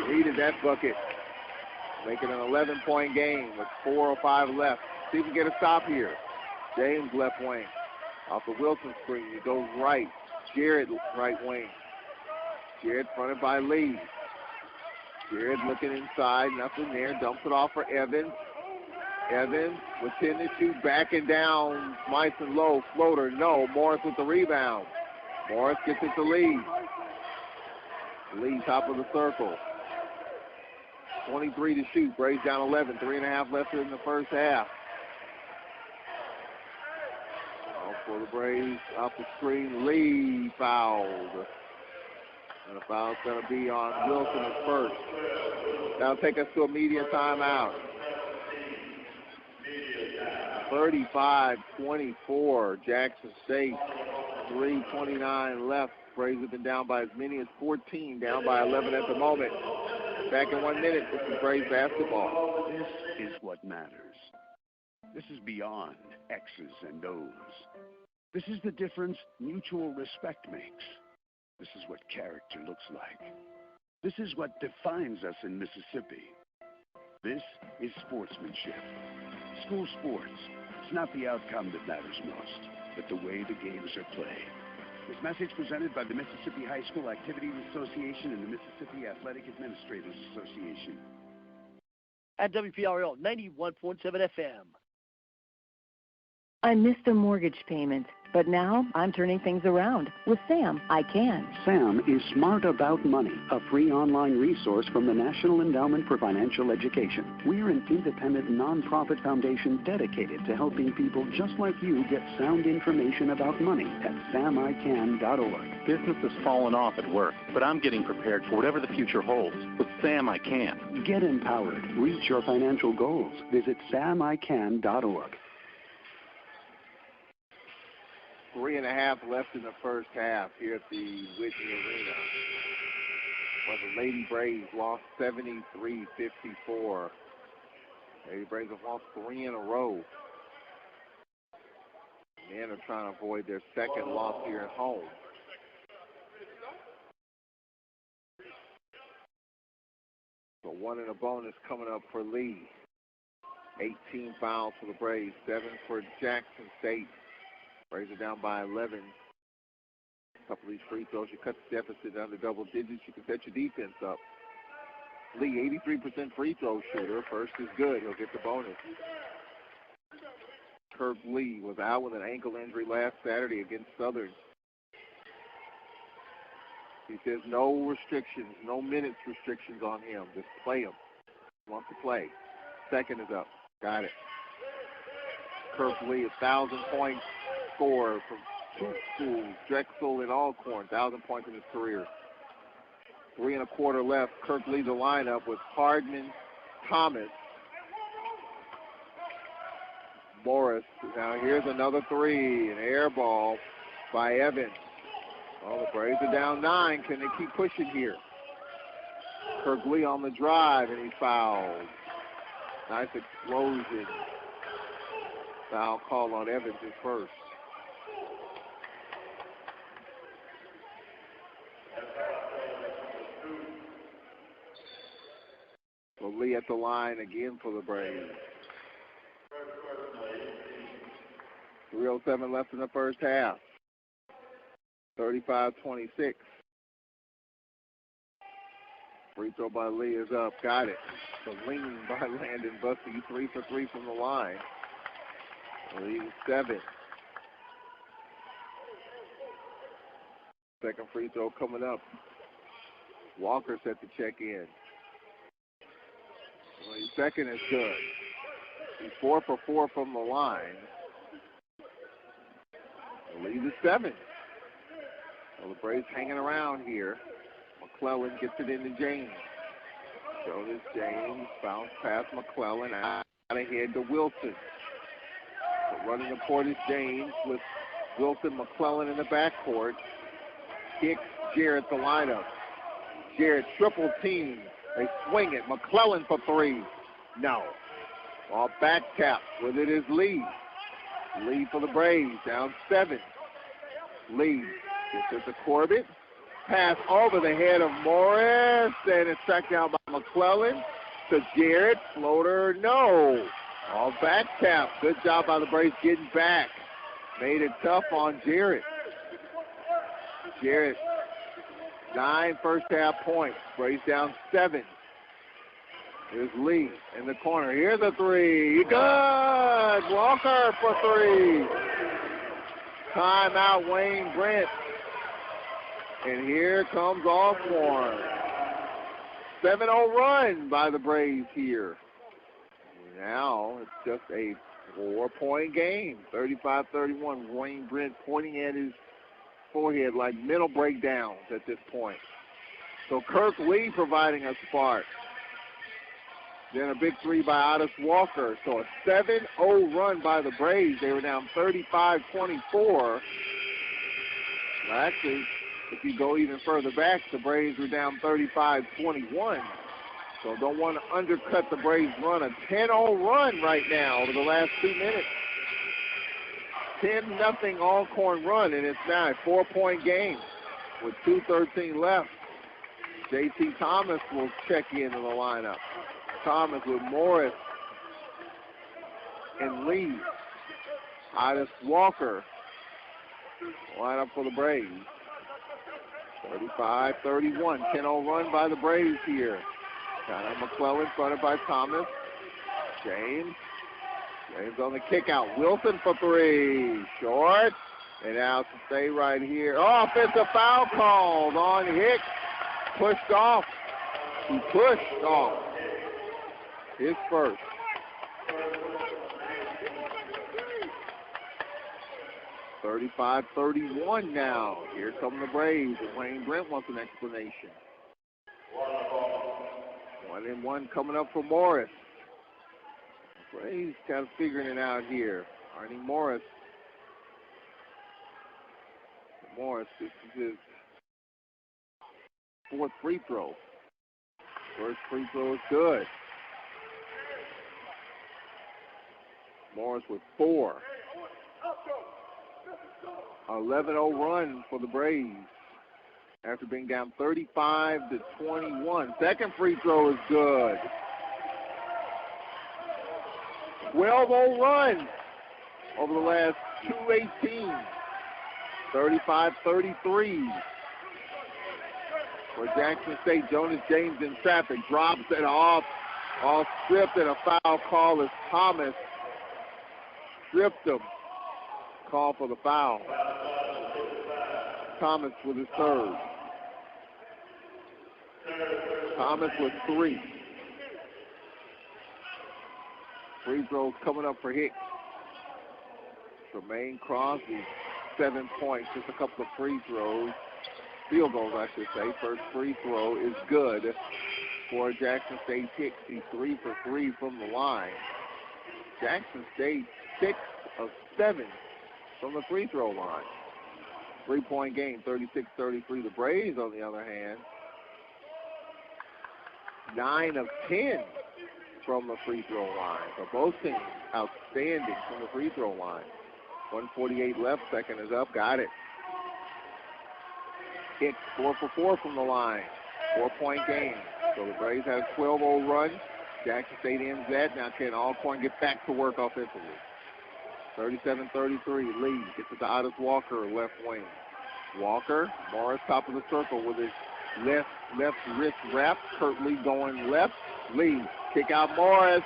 Needed that bucket. Making an 11-point game with 4:05 left. See if we can get a stop here. James left wing. Off the Wilson screen. He goes right. Jared right wing. Jared fronted by Lee. Jared looking inside. Nothing there. Dumps it off for Evans. Evans with 10 to shoot. Backing down. Smyson low. Floater. No. Morris with the rebound. Morris gets it to Lee. Lee top of the circle. 23 to shoot. Braves down 11. 3.5 left in the first half. For the Braves, off the screen, Lee fouled. And the foul's going to be on Wilson at first. That'll take us to a media timeout. 35-24, Jackson State. 3:29 left. Braves have been down by as many as 14, down by 11 at the moment. Back in 1 minute, this is Braves basketball. This is what matters. This is beyond X's and O's. This is the difference mutual respect makes. This is what character looks like. This is what defines us in Mississippi. This is sportsmanship. School sports. It's not the outcome that matters most, but the way the games are played. This message presented by the Mississippi High School Activities Association and the Mississippi Athletic Administrators Association. At WPRL 91.7 FM. I missed a mortgage payment, but now I'm turning things around. With Sam, I can. Sam is Smart About Money, a free online resource from the National Endowment for Financial Education. We're an independent nonprofit foundation dedicated to helping people just like you get sound information about money at samican.org. Business has fallen off at work, but I'm getting prepared for whatever the future holds. With Sam, I can. Get empowered. Reach your financial goals. Visit samican.org. 3.5 left in the first half here at the Whitney Arena. Well, the Lady Braves lost 73-54. Lady Braves have lost 3 in a row. The men are trying to avoid their second loss here at home. So 1 in a bonus coming up for Lee. 18 fouls for the Braves, 7 for Jackson State. Braves are down by 11. A couple of these free throws, you cut the deficit down to double digits, you can set your defense up. Lee, 83% free throw shooter. First is good. He'll get the bonus. Kirk Lee was out with an ankle injury last Saturday against Southern. He says no restrictions, no minutes restrictions on him. Just play him. He wants to play. Second is up. Got it. Kirk Lee, 1,000 points scorer from two schools, Drexel and Alcorn, 1,000 points in his career. 3 1/4 left. Kirk leads the lineup with Hardman, Thomas, Morris. Now here's another three, an air ball by Evans. Oh, the Braves are down 9. Can they keep pushing here? Kirk Lee on the drive, and he fouled. Nice explosion. Foul call on Evans is first. So Lee at the line again for the Braves. 3:07 left in the first half. 35-26. Free throw by Lee is up. Got it. The lean by Landon Bussey. 3 for 3 from the line. Lead 7. Second free throw coming up. Walker set to check in. Well, his second is good. He's 4 for 4 from the line. The lead is 7. Well, the Braves hanging around here. McClellan gets it into James. Jonas James bounce past McClellan out ahead to Wilson. So running the court is James with Wilson, McClellan in the backcourt. Hicks, Jarrett the lineup. Jarrett triple team. They swing it. McClellan for 3. No. Off back tap. With it is Lee. Lee for the Braves. Down 7. Lee gets it to Corbett. Pass over the head of Morris. And it's tracked down by McClellan to Jarrett. Floater, no. Off back tap. Good job by the Braves getting back. Made it tough on Jarrett. Jarrett, 9 first half points. Braves down 7. Here's Lee in the corner. Here's a 3. Good. Walker for 3. Timeout, Wayne Brent. And here comes Alcorn. 7-0 run by the Braves here. Now it's just a 4-point game. 35-31. Wayne Brent pointing at his forehead like mental breakdowns at this point. So Kirk Lee providing a spark. Then a big 3 by Otis Walker. So a 7-0 run by the Braves. They were down 35-24. Well, actually, if you go even further back, the Braves were down 35-21. So don't want to undercut the Braves' run. A 10-0 run right now over the last 2 minutes. 10-0 Alcorn run, and it's now a 4-point game with 2:13 left. J.T. Thomas will check into the lineup. Thomas with Morris and Lee. Otis Walker line up for the Braves. 35-31, 10-0 run by the Braves here. Connor McClellan fronted by Thomas. James on the kick out. Wilson for 3. Short. And now to stay right here. Oh, offensive foul called on Hicks. Pushed off. He pushed off. His first. $35-31 now. Here come the Braves, and Wayne Brent wants an explanation. 1-1 coming up for Morris. Braves kind of figuring it out here. Arnie Morris. This is his 4th free throw. First free throw is good. Morris with 4. 11-0 run for the Braves after being down 35-21. Second free throw is good. 12-0 run over the last 2:18. 35-33. For Jackson State, Jonas James in traffic, drops it off stripped, and a foul call as Thomas stripped him. Call for the foul. Thomas with his 3rd. Thomas with 3. Free throws coming up for Hicks. Tremaine Crosby 7 points, just a couple of free throws. Field goals, I should say. First free throw is good for Jackson State Hicks. He's 3 for 3 from the line. Jackson State 6 of 7 from the free throw line. 3-point game, 36-33. The Braves, on the other hand, 9 of 10 from the free throw line. So both teams outstanding from the free throw line. 1:48 left, second is up, got it. Hicks 4 for 4 from the line. 4-point game. So the Braves had a 12-0 run. Jackson State ends that. Now can Alcorn get back to work offensively? 37-33, Lee gets it to Otis Walker, left wing. Walker, Morris top of the circle with his left wrist wrap. Kurt Lee going left. Lee, kick out Morris.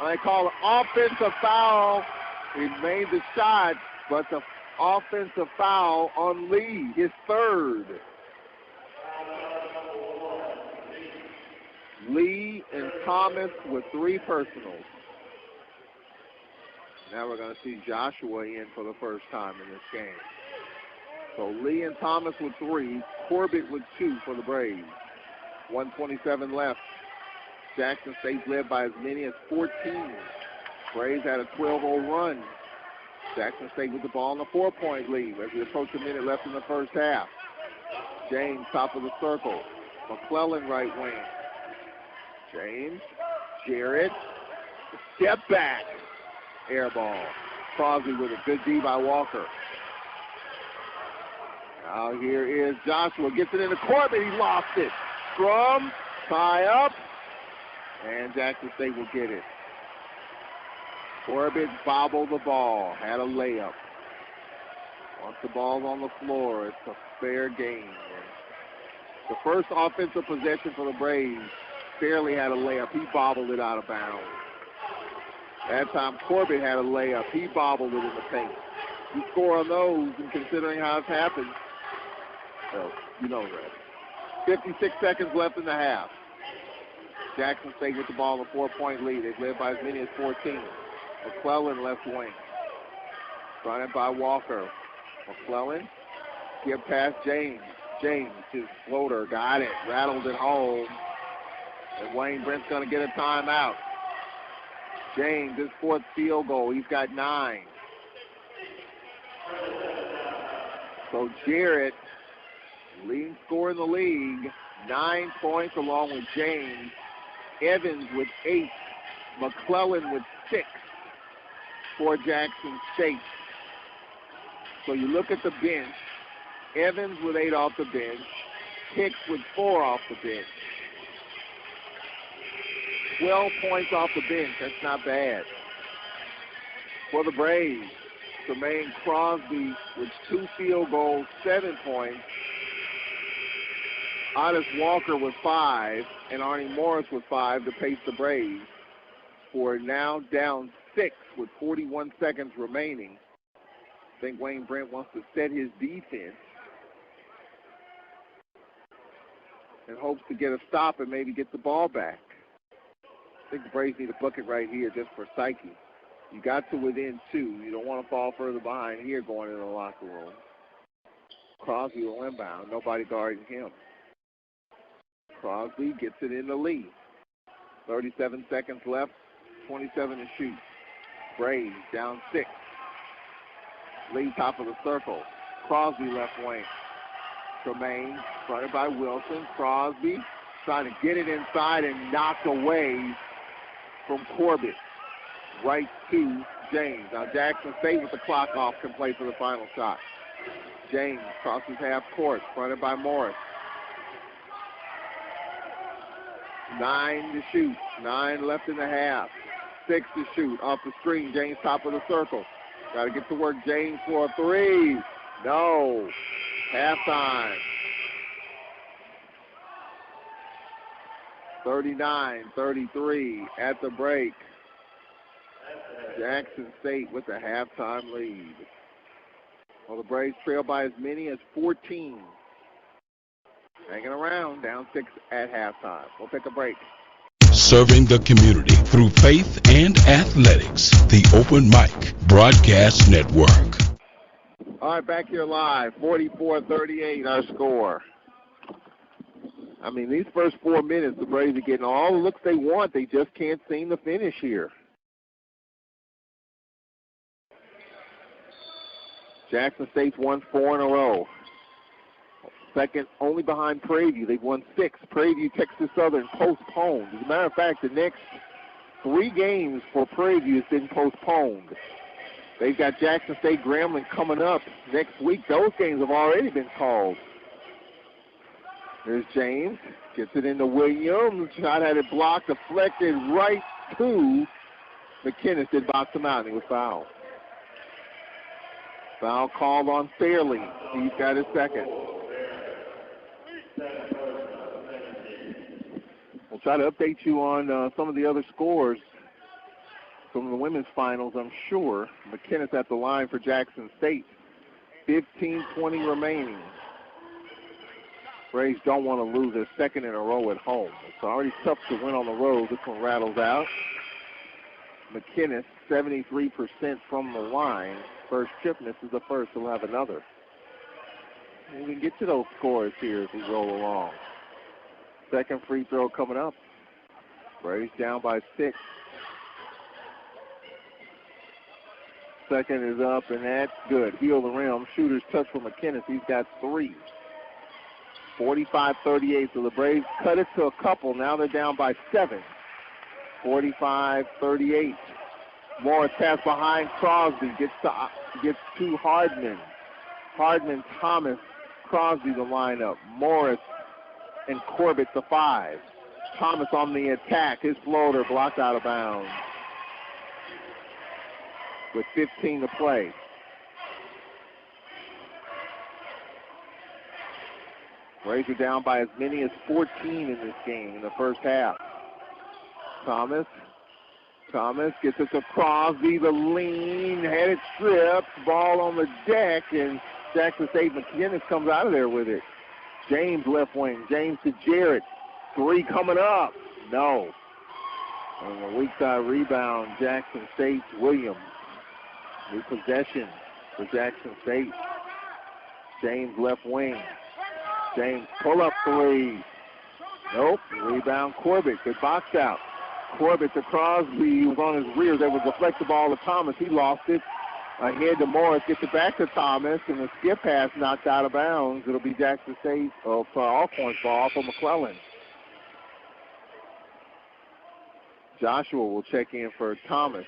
They call an offensive foul. He made the shot, but the offensive foul on Lee, his third. Lee and Thomas with 3 personals. Now we're going to see Joshua in for the first time in this game. So Lee and Thomas with 3, Corbett with 2 for the Braves. 1:27 left. Jackson State led by as many as 14. Braves had a 12-0 run. Jackson State with the ball in the 4-point lead as we approach a minute left in the first half. James, top of the circle. McClellan, right wing. James, Jarrett, step back. Air ball. Crosby with a good D by Walker. Now here is Joshua. Gets it into Corbett. He lost it. Scrum, tie up, and Jackson State will get it. Corbett bobbled the ball. Had a layup. Once the ball's on the floor, it's a fair game. The first offensive possession for the Braves, Fairley had a layup. He bobbled it out of bounds. That time Corbett had a layup. He bobbled it in the paint. You score on those, and considering how it's happened, well, you know that. 56 seconds left in the half. Jackson State with the ball in a 4-point lead. They've led by as many as 14. McClellan left wing. Fronted by Walker. McClellan, give past James. James, his floater, got it, rattled it home. And Wayne Brent's going to get a timeout. James, his 4th field goal. He's got 9. So Jarrett, leading scorer in the league, 9 points along with James. Evans with 8. McClellan with 6 for Jackson State. So you look at the bench. Evans with 8 off the bench. Hicks with 4 off the bench. 12 points off the bench. That's not bad. For the Braves, Tremaine Crosby with 2 field goals, 7 points. Otis Walker with 5, and Arnie Morris with 5 to pace the Braves. For now down 6 with 41 seconds remaining. I think Wayne Brent wants to set his defense and hopes to get a stop and maybe get the ball back. I think the Braves need a bucket right here just for psyche. You got to within 2. You don't want to fall further behind here going into the locker room. Crosby will inbound. Nobody guarding him. Crosby gets it in the lead. 37 seconds left. 27 to shoot. Braves down 6. Lee top of the circle. Crosby left wing. Tremaine fronted by Wilson. Crosby trying to get it inside and knocked away from Corbett. Right to James. Now Jackson State with the clock off can play for the final shot. James crosses half court, fronted by Morris. 9 to shoot. 9 left in the half. 6 to shoot. Off the screen, James top of the circle. Got to get to work, James, for a 3. No. Halftime. 39-33 at the break. Jackson State with the halftime lead. Well, the Braves trail by as many as 14. Hanging around, down 6 at halftime. We'll take a break. Serving the community through faith and athletics. The Open Mic Broadcast Network. All right, back here live, 44-38 our score. I mean, these first 4 minutes, the Braves are getting all the looks they want. They just can't seem to finish here. Jackson State's won 4 in a row. Second only behind Prairie View. They've won 6. Prairie View, Texas Southern postponed. As a matter of fact, the next 3 games for Prairie View has been postponed. They've got Jackson State Grambling coming up next week. Those games have already been called. There's James. Gets it into Williams. Shot had it blocked, deflected right to McKinnis. Did box him out, and he was fouled. Foul called on Fairley. He's got his second. We'll try to update you on some of the other scores from the women's finals, I'm sure. McKinnis at the line for Jackson State. 15:20 remaining. Braves don't want to lose their second in a row at home. It's already tough to win on the road. This one rattles out. McKinnis, 73% from the line. First trip misses the first. He'll have another. We can get to those scores here as we roll along. Second free throw coming up. Braves down by 6. Second is up, and that's good. Heel the rim. Shooter's touch for McKinnis. He's got 3. 45-38. So the Braves cut it to a couple. Now they're down by 7. 45-38. Morris pass behind Crosby. Gets to Hardman. Hardman, Thomas, Crosby the lineup. Morris and Corbett the 5. Thomas on the attack. His floater blocked out of bounds. With 15 to play. Braves are down by as many as 14 in this game in the first half. Thomas gets it to Crosby, the lean, headed strip, ball on the deck, and Jackson State McKinnis comes out of there with it. James left wing, James to Jarrett. 3 coming up. No. On the weak side rebound, Jackson State's Williams. New possession for Jackson State. James left wing. James pull up 3. Nope. Rebound Corbett. Good box out. Corbett to Crosby. He was on his rear. There was a deflected ball to Thomas. He lost it. Ahead to Morris. Gets it back to Thomas. And the skip pass knocked out of bounds. It'll be Jackson State Alcorn's ball for McClellan. Joshua will check in for Thomas.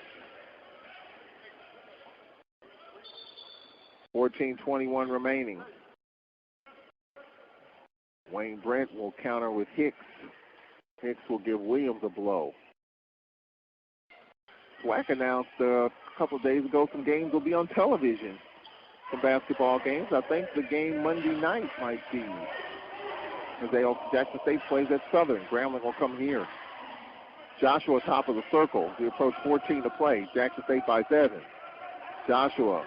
14:21 remaining. Wayne Brent will counter with Hicks. Hicks will give Williams a blow. SWAC announced a couple of days ago some games will be on television. Some basketball games. I think the game Monday night might be. As Jackson State plays at Southern. Grambling will come here. Joshua top of the circle. We approach 14 to play. Jackson State by 7. Joshua.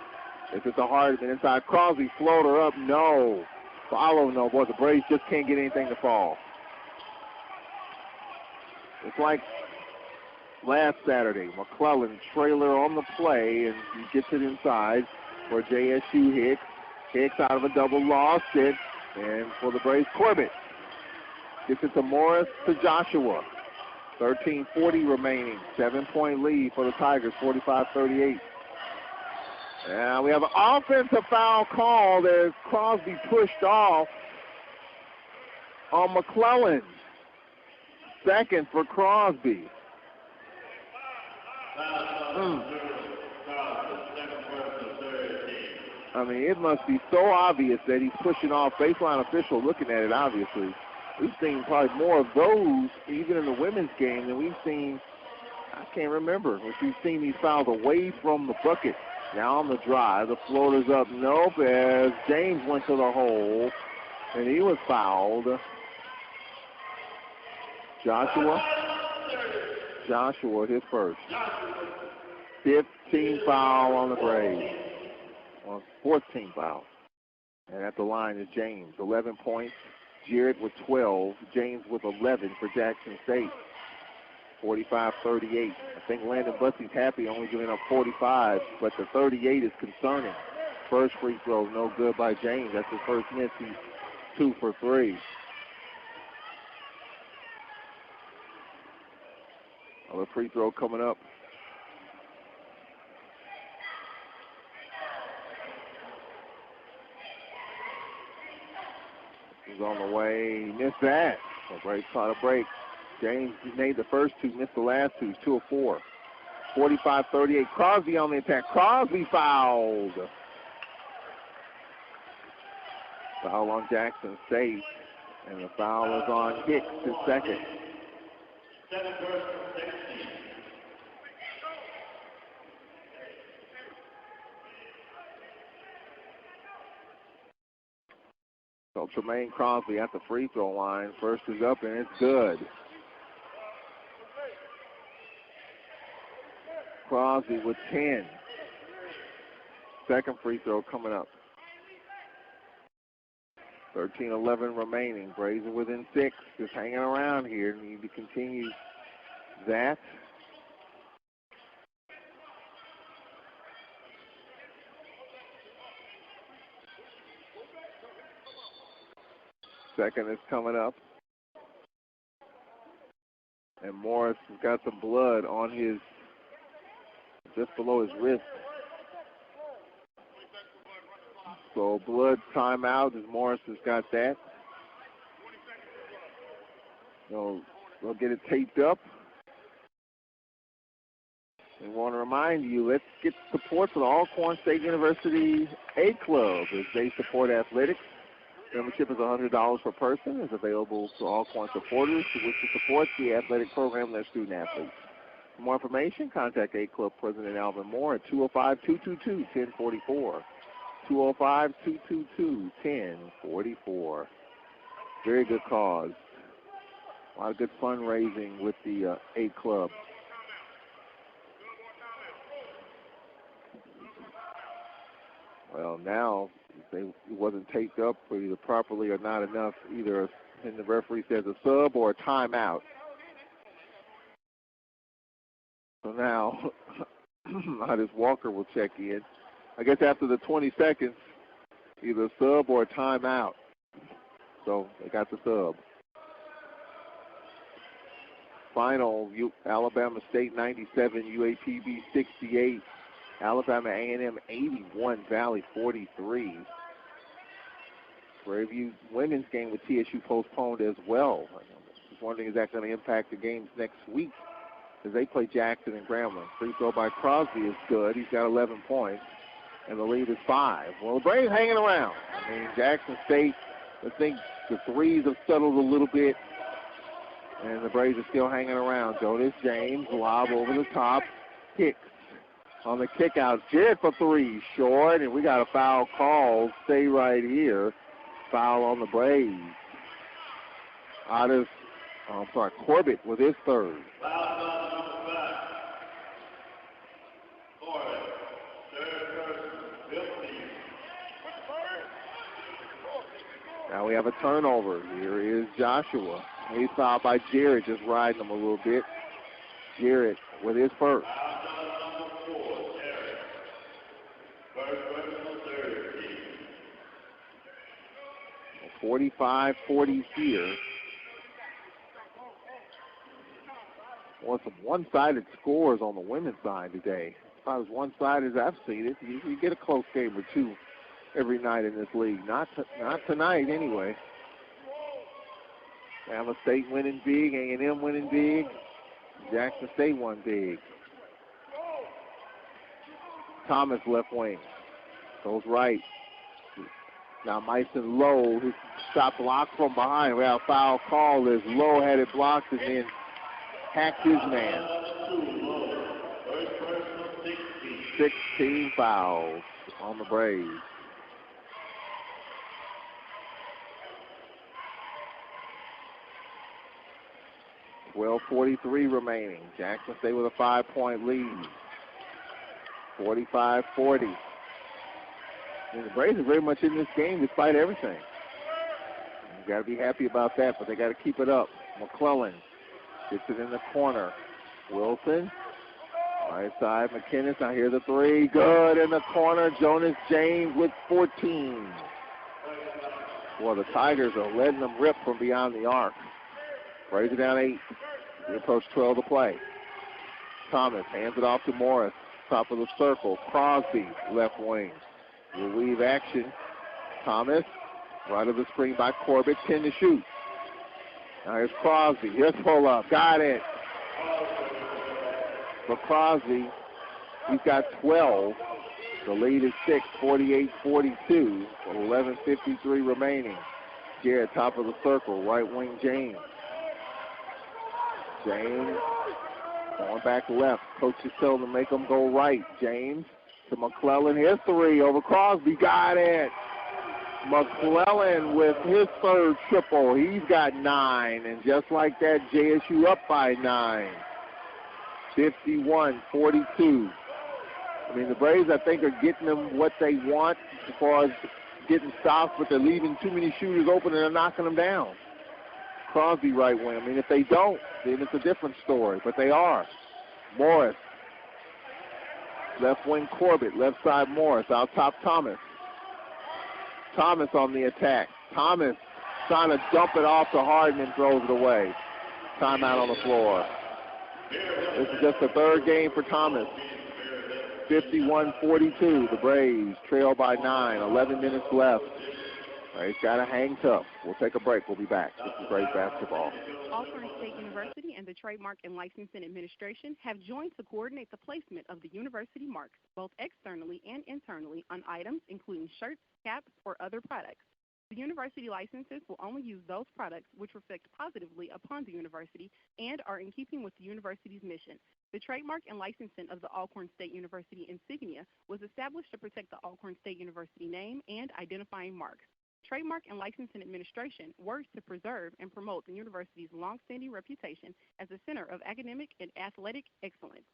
If it's a Hardman inside Crosby, floater up, no. Follow, no. Boy, the Braves just can't get anything to fall. It's like last Saturday. McClellan trailer on the play, and he gets it inside for JSU Hicks. Hicks out of a double, lost it. And for the Braves, Corbett. Gets it to Morris to Joshua. 13:40 remaining. 7-point lead for the Tigers, 45-38. Now we have an offensive foul call as Crosby pushed off on McClellan. Second for Crosby. I mean, it must be so obvious that he's pushing off. Baseline official looking at it, obviously. We've seen probably more of those, even in the women's game, than we've seen, I can't remember, if we've seen these fouls away from the bucket. Now on the drive, the floater's up. Nope, as James went to the hole, and he was fouled. Joshua, his first. 15 foul on the Braves. 14 foul. And at the line is James, 11 points. Jarrett with 12. James with 11 for Jackson State. 45-38. I think Landon Bussey's happy only giving up 45, but the 38 is concerning. First free throw, no good by James. That's his first miss. He's 2 for 3. Another free throw coming up. He's on the way. He missed that. Caught a break. James made the first 2, missed the last 2. He's 2 of 4. 45-38. Crosby on the attack. Crosby fouled. Foul on Jackson State. And the foul is on Hicks, his second. So Tremaine Crosby at the free throw line. First is up and it's good. Crosby with 10. Second free throw coming up. 13-11 remaining. Braves are within 6. Just hanging around here. Need to continue that. Second is coming up. And Morris has got some blood on his, just below his wrist. So blood timeout as Morris has got that. They'll get it taped up. We want to remind you, let's get support for the Alcorn State University A Club as they support athletics. Membership is $100 per person. It's available to Alcorn supporters who wish to support the athletic program and their student athletes. For more information, contact A Club President Alvin Moore at 205-222-1044. 205-222-1044. Very good cause. A lot of good fundraising with the A Club. Well, now, it wasn't taped up either properly or not enough, either, and the referee says a sub or a timeout. So now, Otis Walker will check in. I guess after the 20 seconds, either a sub or a timeout. So they got the sub. Final, Alabama State 97, UAPB 68. Alabama A&M 81, Valley 43. Prairie View women's game with TSU postponed as well. I was wondering, is that going to impact the games next week as they play Jackson and Grambling? Free throw by Crosby is good. He's got 11 points, and the lead is 5. Well, the Braves hanging around. I mean, Jackson State, I think the threes have settled a little bit, and the Braves are still hanging around. Jonas James, lob over the top. Hicks on the kick out. Jarrett for 3, short, and we got a foul call. Stay right here. Foul on the Braves. Corbett with his third. Now we have a turnover. Here is Joshua. He's fouled by Jarrett, just riding him a little bit. Jarrett with his first. 45-40 here. Well, some one-sided scores on the women's side today. About as one-sided as I've seen it. You get a close game or two every night in this league. Not tonight, anyway. Alabama State winning big, A&M winning big. Jackson State won big. Thomas left wing. Goes right. Now Myson Lowe, his shot blocked from behind. We have a foul call as Lowe had it blocked and then hacked his man. 16 fouls on the Braves. .43 remaining. Jackson State with a 5-point lead. 45-40. And the Braves are very much in this game despite everything. You got to be happy about that, but they got to keep it up. McClellan gets it in the corner. Wilson Right side, McKinnis. Now here's the three. Good in the corner. Jonas James with 14. Well, the Tigers are letting them rip from beyond the arc. Braves are down 8. We approach 12 to play. Thomas hands it off to Morris. Top of the circle. Crosby, left wing. Will weave action. Thomas, right of the screen by Corbett. 10 to shoot. Now here's Crosby. Here's pull up. Got it. For Crosby, he's got 12. The lead is 6, 48-42, with 11:53 remaining. Garrett, top of the circle, right wing James. James going back left. Coach is telling him to make him go right. James to McClellan. Here's three over Crosby. Got it. McClellan with his third triple. He's got 9. And just like that, JSU up by 9. 51-42. I mean, the Braves, I think, are getting them what they want as far as getting stops, but they're leaving too many shooters open and they're knocking them down. Crosby right wing. I mean, if they don't, then it's a different story, but they are. Morris. Left wing Corbett. Left side Morris. Out top Thomas. Thomas on the attack. Thomas trying to dump it off to Hardman, throws it away. Timeout on the floor. This is just the third game for Thomas. 51-42. The Braves trail by 9. 11 minutes left. Braves got to hang tough. We'll take a break. We'll be back. This is Braves basketball. Alcorn State University and the Trademark and Licensing Administration have joined to coordinate the placement of the university marks, both externally and internally, on items including shirts, caps, or other products. The university licenses will only use those products which reflect positively upon the university and are in keeping with the university's mission. The trademark and licensing of the Alcorn State University insignia was established to protect the Alcorn State University name and identifying marks. Trademark and Licensing Administration works to preserve and promote the university's long-standing reputation as a center of academic and athletic excellence.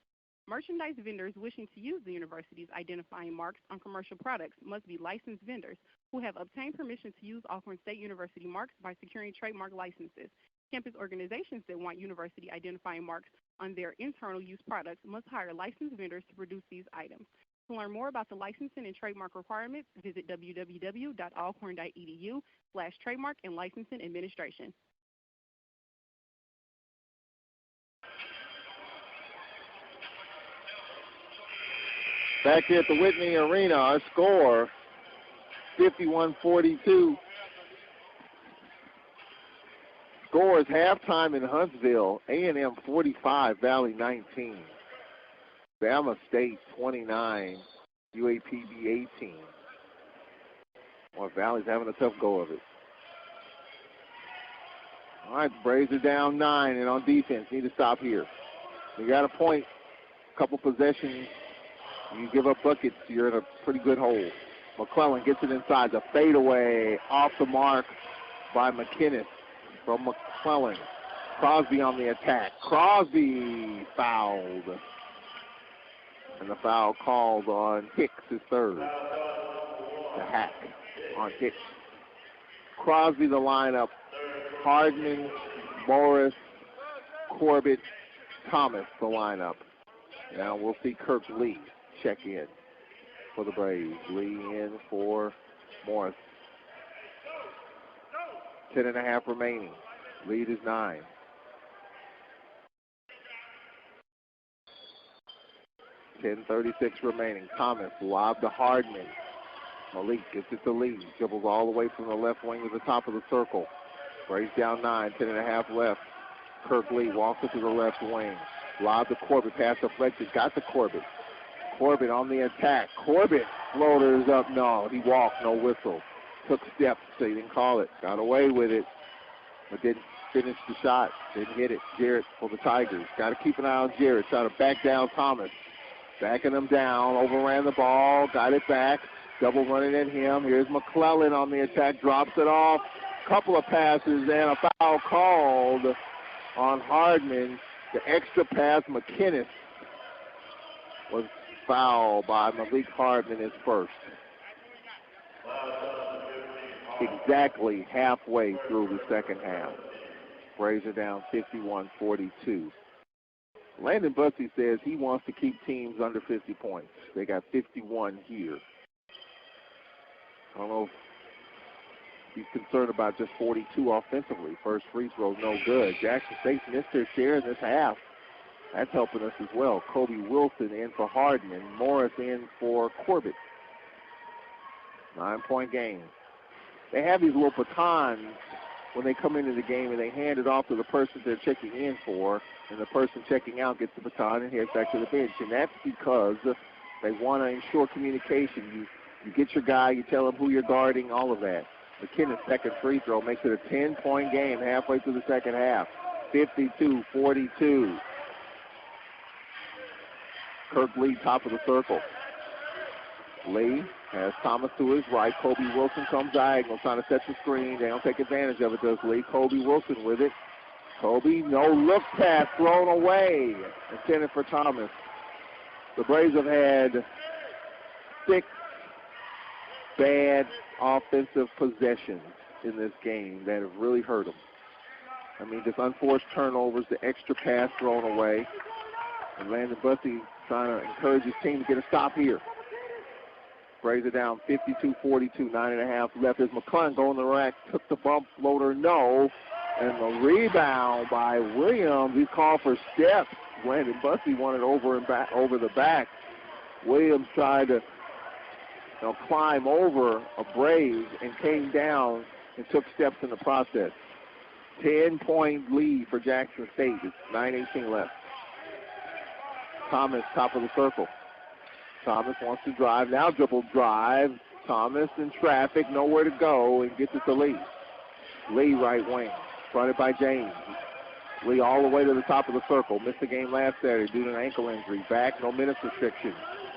Merchandise vendors wishing to use the university's identifying marks on commercial products must be licensed vendors who have obtained permission to use Alcorn State University marks by securing trademark licenses. Campus organizations that want university identifying marks on their internal use products must hire licensed vendors to produce these items. To learn more about the licensing and trademark requirements, visit www.alcorn.edu/trademark and licensing administration. Back here at the Whitney Arena, our score, 51-42. Scores halftime in Huntsville, A&M 45, Valley 19. Bama State 29, UAPB 18. Well, Valley's having a tough go of it. All right, Braves are down 9 and on defense. Need to stop here. We got a point, a couple possessions. You give up buckets, you're in a pretty good hole. McClellan gets it inside. The fadeaway off the mark by McKinnis from McClellan. Crosby on the attack. Crosby fouled. And the foul called on Hicks, his third. The hack on Hicks. Crosby, the lineup. Hardman, Morris, Corbett, Thomas, the lineup. Now we'll see Kirk Lee check in for the Braves. Lee in for Morris. 10.5 remaining. Lead is 9. .36 remaining. Thomas lob to Hardman. Malik gets it to Lee. Dribbles all the way from the left wing to the top of the circle. Braves down 9, 10.5 left. Kirk Lee walks it to the left wing. Lob to Corbett. Pass deflected. Got to Corbett. Corbett on the attack. Corbett floaters up. No, he walked. No whistle. Took steps, so he didn't call it. Got away with it, but didn't finish the shot. Didn't hit it. Jarrett for the Tigers. Got to keep an eye on Jarrett. Try to back down Thomas. Backing him down. Overran the ball. Got it back. Double running at him. Here's McClellan on the attack. Drops it off. Couple of passes and a foul called on Hardman. The extra pass, McKinnis, was fouled by Malik Hardman, his first. Exactly halfway through the second half. Braves are down 51-42. Landon Bussey says he wants to keep teams under 50 points. They got 51 here. I don't know if he's concerned about just 42 offensively. First free throw, no good. Jackson State missed their share in this half. That's helping us as well. Kobe Wilson in for Harden and Morris in for Corbett. 9-point game. They have these little batons when they come into the game, and they hand it off to the person they're checking in for, and the person checking out gets the baton and heads back to the bench. And that's because they want to ensure communication. You get your guy, you tell him who you're guarding, all of that. McKinnon second free throw makes it a 10-point game halfway through the second half. 52-42. Kirk Lee, top of the circle. Lee has Thomas to his right. Kobe Wilson comes diagonal, trying to set the screen. They don't take advantage of it, does Lee. Kobe Wilson with it. Kobe, no look pass thrown away. Intended for Thomas. The Braves have had 6 bad offensive possessions in this game that have really hurt them. I mean, just unforced turnovers, the extra pass thrown away. And Landon Bussey trying to encourage his team to get a stop here. Braves are down 52-42, 9.5 left. As McClung going to the rack, took the bump floater, no. And the rebound by Williams. He called for steps. Landon Bussey wanted over the back. Williams tried to climb over a Braves and came down and took steps in the process. 10-point lead for Jackson State. It's 9:18 left. Thomas, top of the circle. Thomas wants to drive. Now dribble drive. Thomas in traffic, nowhere to go, and gets it to Lee. Lee right wing, fronted by James. Lee all the way to the top of the circle. Missed the game last Saturday due to an ankle injury. Back, no minutes restriction.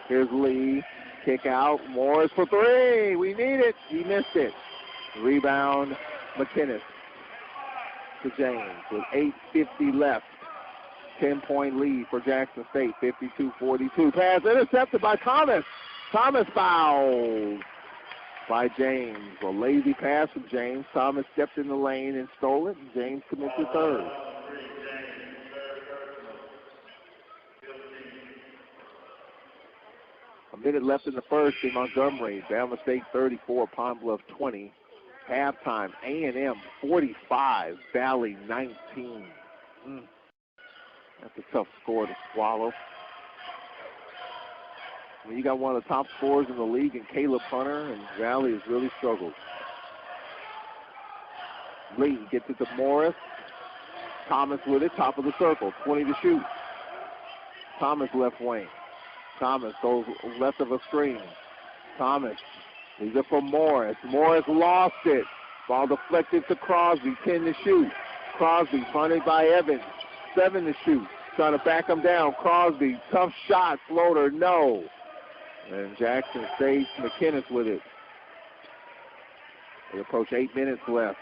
Here's Lee. Kick out. Morris for three. We need it. He missed it. Rebound, McKinnis to James with 8:50 left. 10-point lead for Jackson State, 52-42. Pass intercepted by Thomas. Thomas fouled by James. A lazy pass from James. Thomas stepped in the lane and stole it. James commits the third. A minute left in the first in Montgomery. Bama State 34, Pine Bluff 20. Halftime, A&M 45, Valley 19. That's a tough score to swallow. I mean, you got one of the top scorers in the league in Caleb Hunter, and Valley has really struggled. Lee gets it to Morris. Thomas with it, top of the circle, 20 to shoot. Thomas left wing. Thomas goes left of a screen. Thomas leaves it for Morris. Morris lost it. Ball deflected to Crosby, 10 to shoot. Crosby fronted by Evans. 7 to shoot. Trying to back him down. Crosby, tough shot, floater, no. And Jackson State, McKinnis with it. They approach 8 minutes left.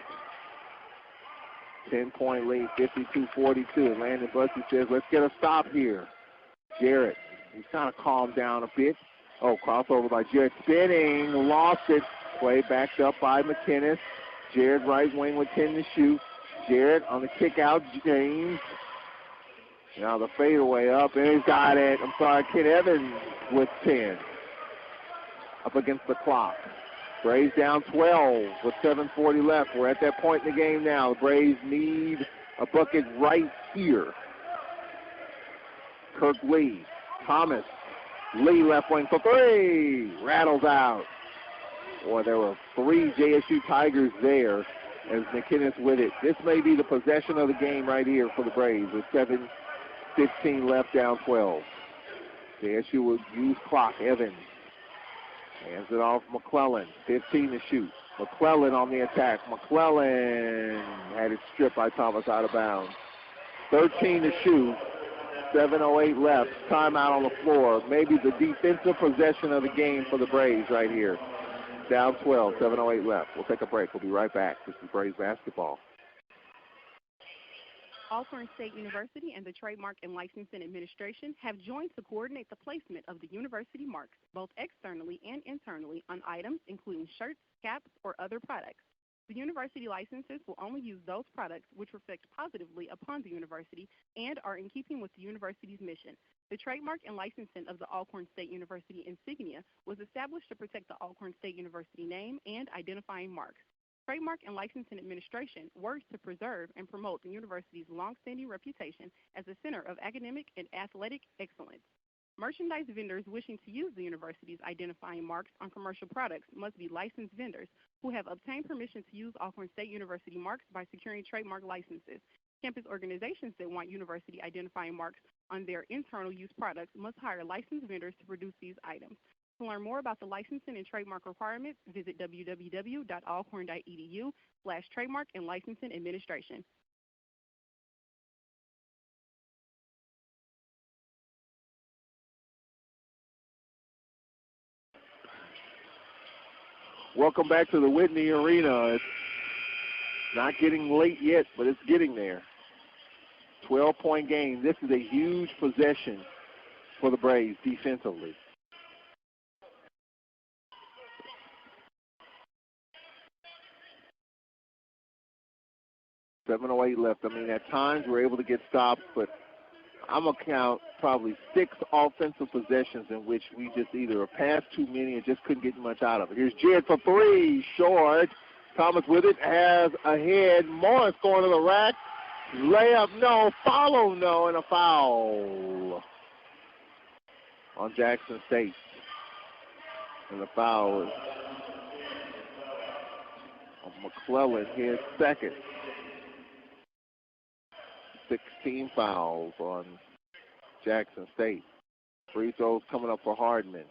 10-point lead, 52-42. And Landon Bussey says, let's get a stop here. Jarrett, he's kind of calmed down a bit. Oh, crossover by Jarrett. Spinning, lost it. Play backed up by McKinnis. Jarrett right wing with 10 to shoot. Jarrett on the kick out, James. Now the fadeaway up, and he's got it. I'm sorry, Kid Evans with 10. Up against the clock. Braves down 12 with 7:40 left. We're at that point in the game now. The Braves need a bucket right here. Kirk Lee. Thomas. Lee left wing for three. Rattles out. Boy, there were 3 JSU Tigers there as McKinnis with it. This may be the possession of the game right here for the Braves with 7:15 left, down 12. JSU will use clock. Evans hands it off McClellan. 15 to shoot. McClellan on the attack. McClellan had it stripped by Thomas out of bounds. 13 to shoot. 7:08 left. Timeout on the floor. Maybe the defensive possession of the game for the Braves right here. Down 12, 7:08 left. We'll take a break. We'll be right back. This is Braves basketball. Alcorn State University and the Trademark and Licensing Administration have joined to coordinate the placement of the university marks, both externally and internally, on items including shirts, caps, or other products. The university licenses will only use those products which reflect positively upon the university and are in keeping with the university's mission. The trademark and licensing of the Alcorn State University insignia was established to protect the Alcorn State University name and identifying marks. Trademark and Licensing Administration works to preserve and promote the university's longstanding reputation as a center of academic and athletic excellence. Merchandise vendors wishing to use the university's identifying marks on commercial products must be licensed vendors who have obtained permission to use Alcorn State University marks by securing trademark licenses. Campus organizations that want university identifying marks on their internal use products must hire licensed vendors to produce these items. To learn more about the licensing and trademark requirements, visit www.alcorn.edu/trademark and licensing administration. Welcome back to the Whitney Arena. It's not getting late yet, but it's getting there. 12-point game. This is a huge possession for the Braves defensively. .708 left. I mean, at times we're able to get stops, but I'm going to count probably 6 offensive possessions in which we just either passed too many or just couldn't get much out of it. Here's Jed for 3, short. Thomas with it, has a head. Morris going to the rack. Layup, no. Follow, no. And a foul on Jackson State. And the foul is on McClellan, his second. 16 fouls on Jackson State. Free throws coming up for Hardman.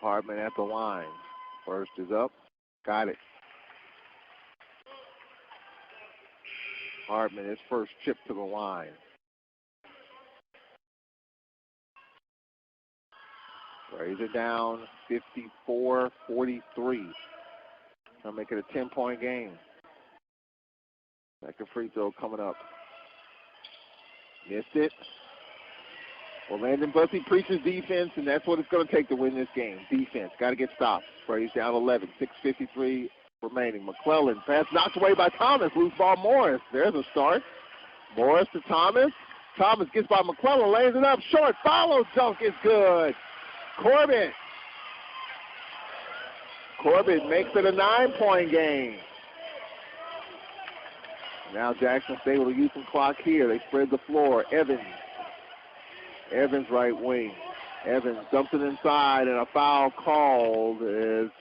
Hardman at the line. First is up. Got it. Hardman, his first chip to the line. Raise it down, 54-43. I'll make it a 10-point game. Second free throw coming up. Missed it. Well, Landon Bussey preaches defense, and that's what it's going to take to win this game. Defense. Got to get stopped. Braves down 11. 6:53 remaining. McClellan. Pass knocked away by Thomas. Loose ball Morris. There's a start. Morris to Thomas. Thomas gets by McClellan. Lays it up. Short. Follow. Dunk is good. Corbett. Corbett makes it a 9-point game. Now Jackson State will use some clock here. They spread the floor. Evans. Evans right wing. Evans dumps it inside, and a foul called as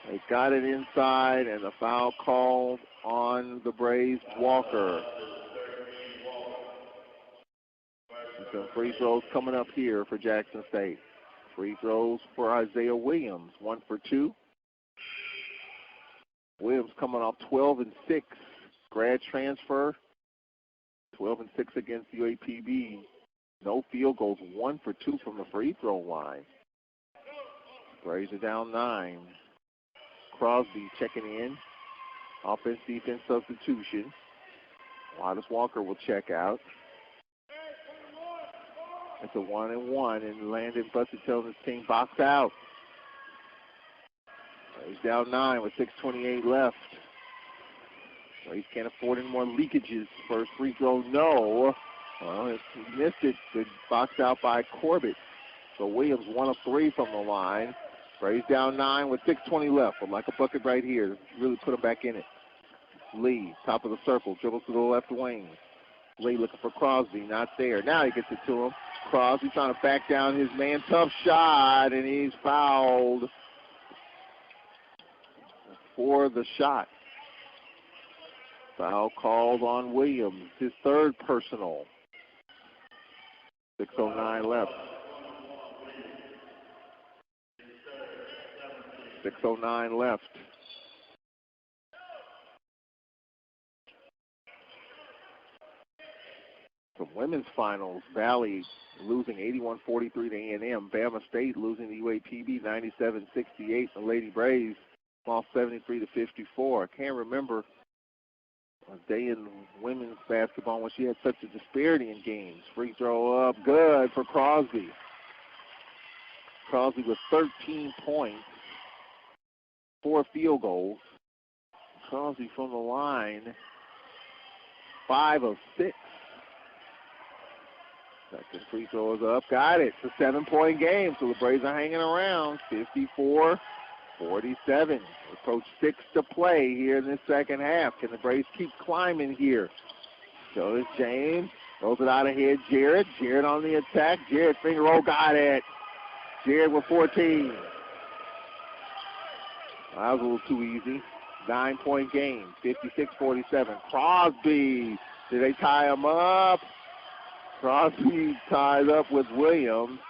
they got it inside, and a foul called on the Braves, Walker. And some free throws coming up here for Jackson State. Free throws for Isaiah Williams, 1 for 2. Williams coming off 12 and 6, grad transfer, 12 and 6 against UAPB. No field goals, 1 for 2 from the free throw line. Braves are down 9. Crosby checking in. Offense, defense substitution. Wattis Walker will check out. It's a 1-and-1, and Landon Bussey tells his team box out. He's down 9 with 6:28 left. Braves can't afford any more leakages. First free throw, no. Well, he missed it. Good boxed out by Corbett. So Williams 1 of 3 from the line. Braves down 9 with 6:20 left. Would like a bucket right here. Really put him back in it. Lee, top of the circle, dribbles to the left wing. Lee looking for Crosby, not there. Now he gets it to him. Crosby trying to back down his man. Tough shot, and he's fouled for the shot. Foul called on Williams, his third personal. 6:09 left. 6:09 left. From women's finals, Valley losing 81-43 to A&M. Bama State losing to UAPB 97-68. The Lady Braves lost 73-54. I can't remember a day in women's basketball when she had such a disparity in games. Free throw up, good for Crosby. Crosby with 13 points, 4 field goals. Crosby from the line, 5 of 6. Second free throw is up. Got it. It's a 7-point game, so the Braves are hanging around. 54-47. Approach 6 to play here in this second half. Can the Braves keep climbing here? So is James. Throws it out ahead. Jarrett. Jarrett on the attack. Jarrett finger roll. Got it. Jarrett with 14. That was a little too easy. 9-point game. 56-47. Crosby. Did they tie him up? Crosby ties up with Williams,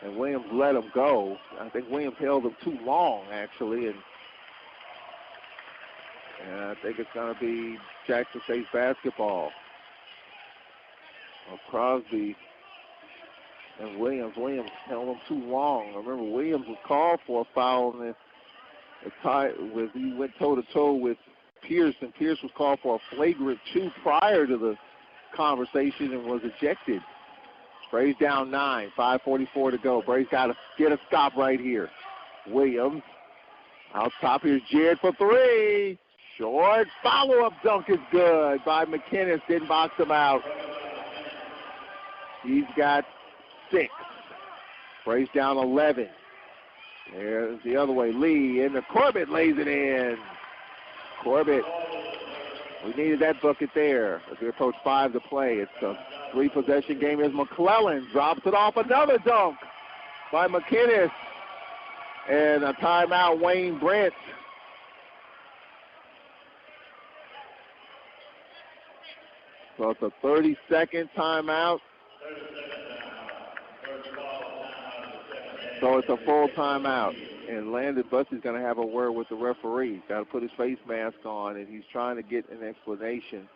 and Williams let him go. I think Williams held him too long, actually, and I think it's going to be Jackson State's basketball. Well, Crosby and Williams held him too long. I remember Williams was called for a foul in the tie with he went toe-to-toe with Pierce, and Pierce was called for a flagrant 2 prior to the conversation and was ejected. Braves down 9, 5:44 to go. Braves got to get a stop right here. Williams out top. Here's Jarrett for 3. Short follow-up dunk is good by McKinnis. Didn't box him out. He's got 6. Braves down 11. There's the other way. Lee and Corbett lays it in. Corbett. We needed that bucket there as we approach 5 to play. It's a 3-possession game as McClellan drops it off. Another dunk by McKinnis. And a timeout, Wayne Brent. So it's a 30-second timeout. So it's a full timeout. And Landon Bussey's going to have a word with the referee. He's got to put his face mask on, and he's trying to get an explanation.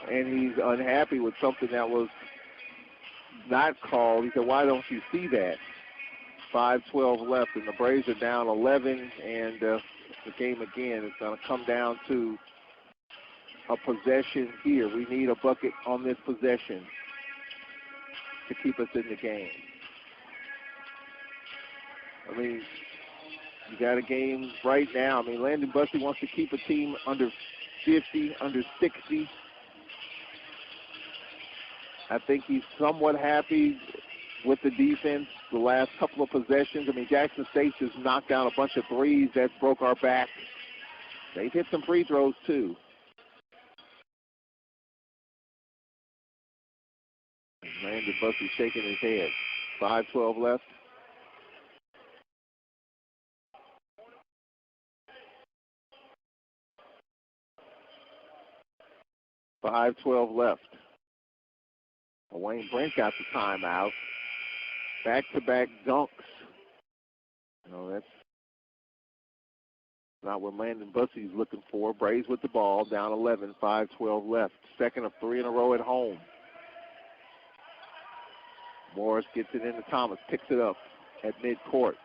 And he's unhappy with something that was not called. He said, why don't you see that? 5:12 left, and the Braves are down 11, and the game again is going to come down to a possession here. We need a bucket on this possession to keep us in the game. I mean, you got a game right now. I mean, Landon Bussey wants to keep a team under 50, under 60. I think he's somewhat happy with the defense the last couple of possessions. I mean, Jackson State just knocked down a bunch of threes that broke our back. They've hit some free throws, too. Landon Bussey shaking his head. 5:12 left. Wayne Brent got the timeout. Back-to-back dunks. No, that's not what Landon Bussey's looking for. Braves with the ball, down 11, 5:12 left. Second of 3 in a row at home. Morris gets it into Thomas, picks it up at midcourt.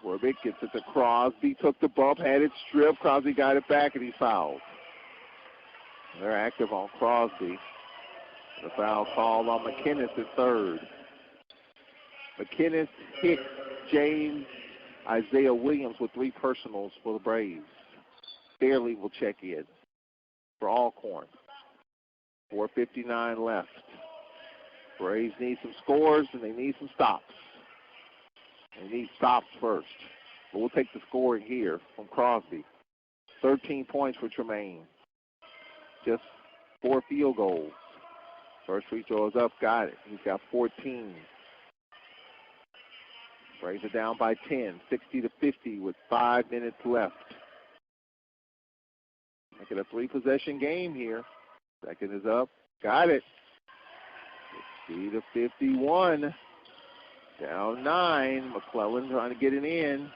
Corbett gets it to Crosby, took the bump, had it stripped. Crosby got it back, and he fouled. They're active on Crosby. The foul called on McKinnis at third. McKinnis hit James Isaiah Williams with 3 personals for the Braves. Fairley will check in for Alcorn. 4:59 left. Braves need some scores, and they need some stops. They need stops first. But we'll take the scoring here from Crosby. 13 points for Tremaine. Just 4 field goals. First free throw is up, got it. He's got 14. Braves are down by 10, 60-50 with 5 minutes left. Make it a 3-possession game here. Second is up. Got it. 60-51. Down 9. McClellan trying to get it in.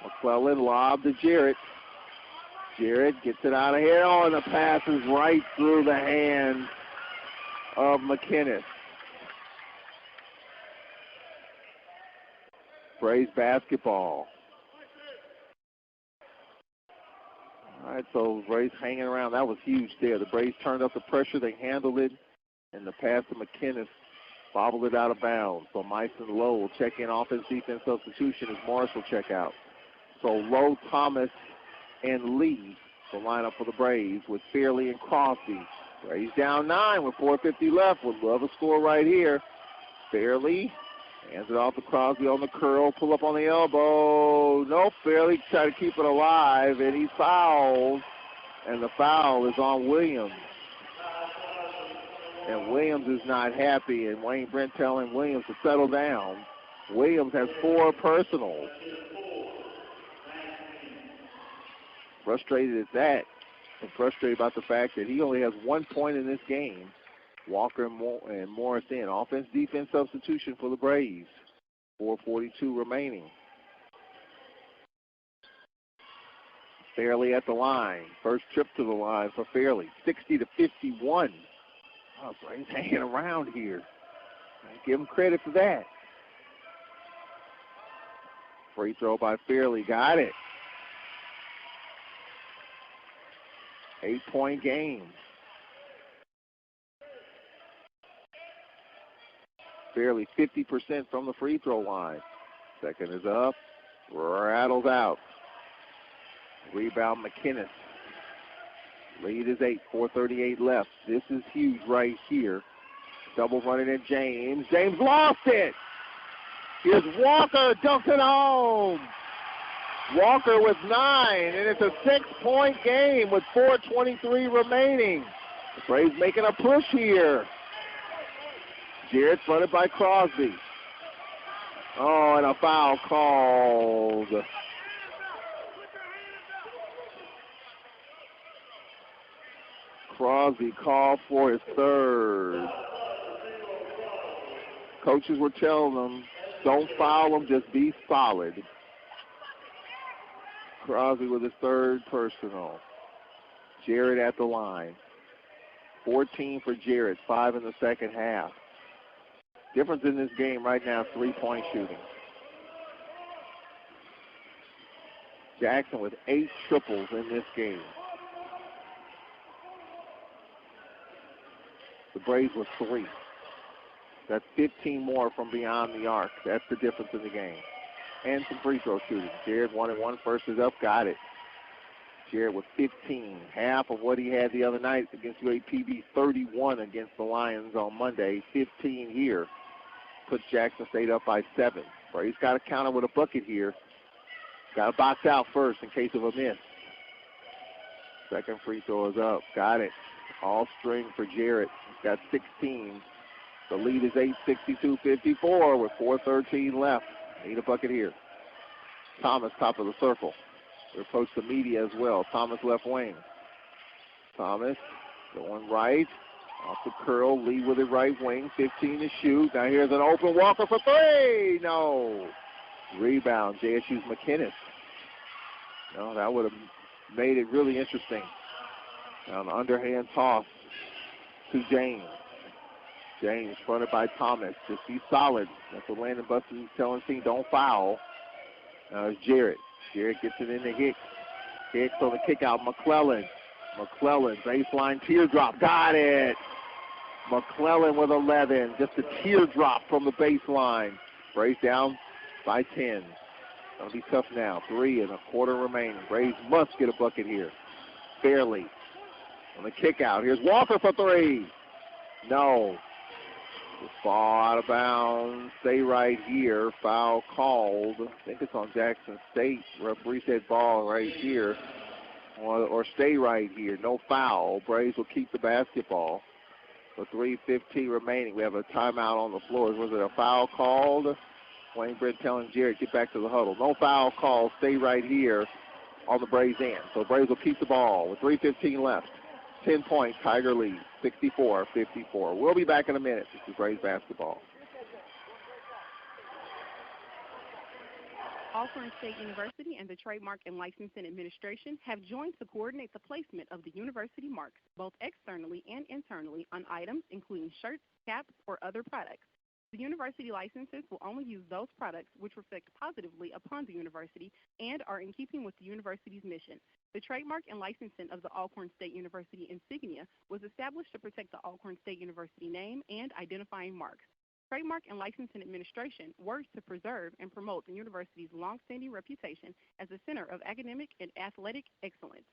McClellan lobbed to Jarrett. Jarrett gets it out of here. Oh, and the pass is right through the hands of McKinnis. Braves basketball. All right, so Braves hanging around. That was huge there. The Braves turned up the pressure. They handled it, and the pass to McKinnis bobbled it out of bounds. So Myson Lowe will check in offense, defense substitution as Morris will check out. So Lowe, Thomas, and Lee will line up for the Braves with Fairley and Crosby. Braves down 9 with 4:50 left. Would love a score right here. Fairley hands it off to Crosby on the curl, pull up on the elbow. Nope, Fairley tried to keep it alive, and he fouls, and the foul is on Williams. And Williams is not happy, and Wayne Brent telling Williams to settle down. Williams has 4 personals. Frustrated at that, and frustrated about the fact that he only has 1 point in this game. Walker and Morris in. Offense, defense substitution for the Braves. 4:42 remaining. Fairley at the line. First trip to the line for Fairley. 60-51. Oh, Braves hanging around here. Give him credit for that. Free throw by Fairley. Got it. 8-point game. Fairley 50% from the free throw line. Second is up. Rattles out. Rebound McKinnis. Lead is 8. 4:38 left. This is huge right here. Double running at James. James lost it. Here's Walker. Dunked it home. Walker with 9, and it's a 6-point game with 4:23 remaining. The Braves making a push here. Jarrett fronted by Crosby. Oh, and a foul called. Crosby called for his 3rd. Coaches were telling them, don't foul him, just be solid. Crosby with his 3rd personal. Jarrett at the line. 14 for Jarrett, 5 in the second half. Difference in this game right now, 3-point shooting. Jackson with 8 triples in this game. The Braves with 3. That's 15 more from beyond the arc. That's the difference in the game. And some free throw shooting. Jared 1-1, first is up, got it. Jared with 15, half of what he had the other night against UAPB, 31 against the Lions on Monday, 15 here. Put Jackson State up by 7. Braves got to counter with a bucket here. Got to box out first in case of a miss. Second free throw is up. Got it. All string for Jarrett. He's got 16. The lead is 8, 62-54 with 4:13 left. Need a bucket here. Thomas, top of the circle. We approach the media as well. Thomas left wing. Thomas going right. Off the curl, Lee with it right wing, 15 to shoot. Now here's an open Walker for 3. No. Rebound, JSU's McKinnis. No, that would have made it really interesting. Now an underhand toss to James. James fronted by Thomas. Just be solid. That's what Landon Buster is telling the team. Don't foul. Now it's Jarrett. Jarrett gets it into Hicks. Hicks on the kick out. McClellan, baseline teardrop. Got it. McClellan with 11. Just a teardrop from the baseline. Braves down by 10. Gonna be tough now. 3 1/4 remaining. Braves must get a bucket here. Fairley on the kick out. Here's Walker for 3. No. Just fall out of bounds. Stay right here. Foul called. I think it's on Jackson State. Referee said ball right here. Or stay right here. No foul. Braves will keep the basketball. So 3:15 remaining. We have a timeout on the floor. Was it a foul called? Wayne Brent telling Jarrett, get back to the huddle. No foul call. Stay right here on the Braves end. So Braves will keep the ball with 3:15 left. 10-point Tiger lead, 64-54. We'll be back in a minute. This is Braves basketball. Alcorn State University and the Trademark and Licensing Administration have joined to coordinate the placement of the university marks, both externally and internally, on items including shirts, caps, or other products. The university licenses will only use those products which reflect positively upon the university and are in keeping with the university's mission. The trademark and licensing of the Alcorn State University insignia was established to protect the Alcorn State University name and identifying marks. Trademark and Licensing Administration works to preserve and promote the university's longstanding reputation as a center of academic and athletic excellence.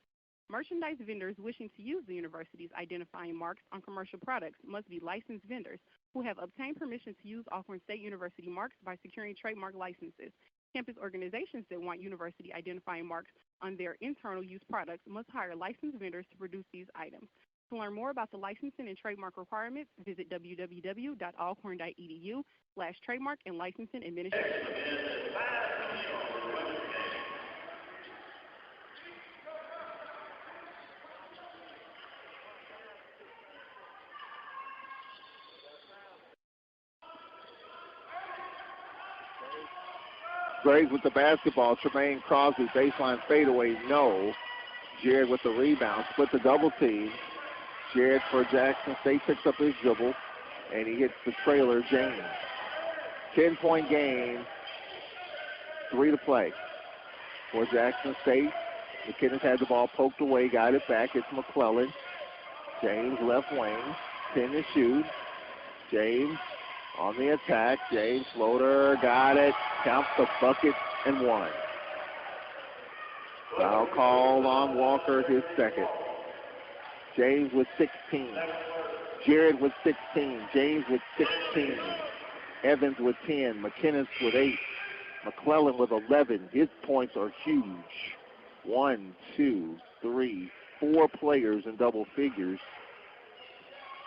Merchandise vendors wishing to use the university's identifying marks on commercial products must be licensed vendors who have obtained permission to use Alcorn State University marks by securing trademark licenses. Campus organizations that want university identifying marks on their internal use products must hire licensed vendors to produce these items. To learn more about the licensing and trademark requirements, visit www.alcorn.edu/trademark and licensing administration. Graves with the basketball. Tremaine Crosby, baseline fadeaway, no. Jared with the rebound, split the double team. Jared for Jackson State picks up his dribble, and he hits the trailer, James. 10-point game, 3 to play for Jackson State. McKinnis had the ball poked away, got it back. It's McClellan. James left wing, 10 to shoot. James on the attack. James floater, got it. Counts the bucket and 1. Foul called on Walker, his second. James with 16. Jared with 16. James with 16. Evans with 10. McKinnis with 8. McClellan with 11. His points are huge. 1, 2, 3, 4 players in double figures.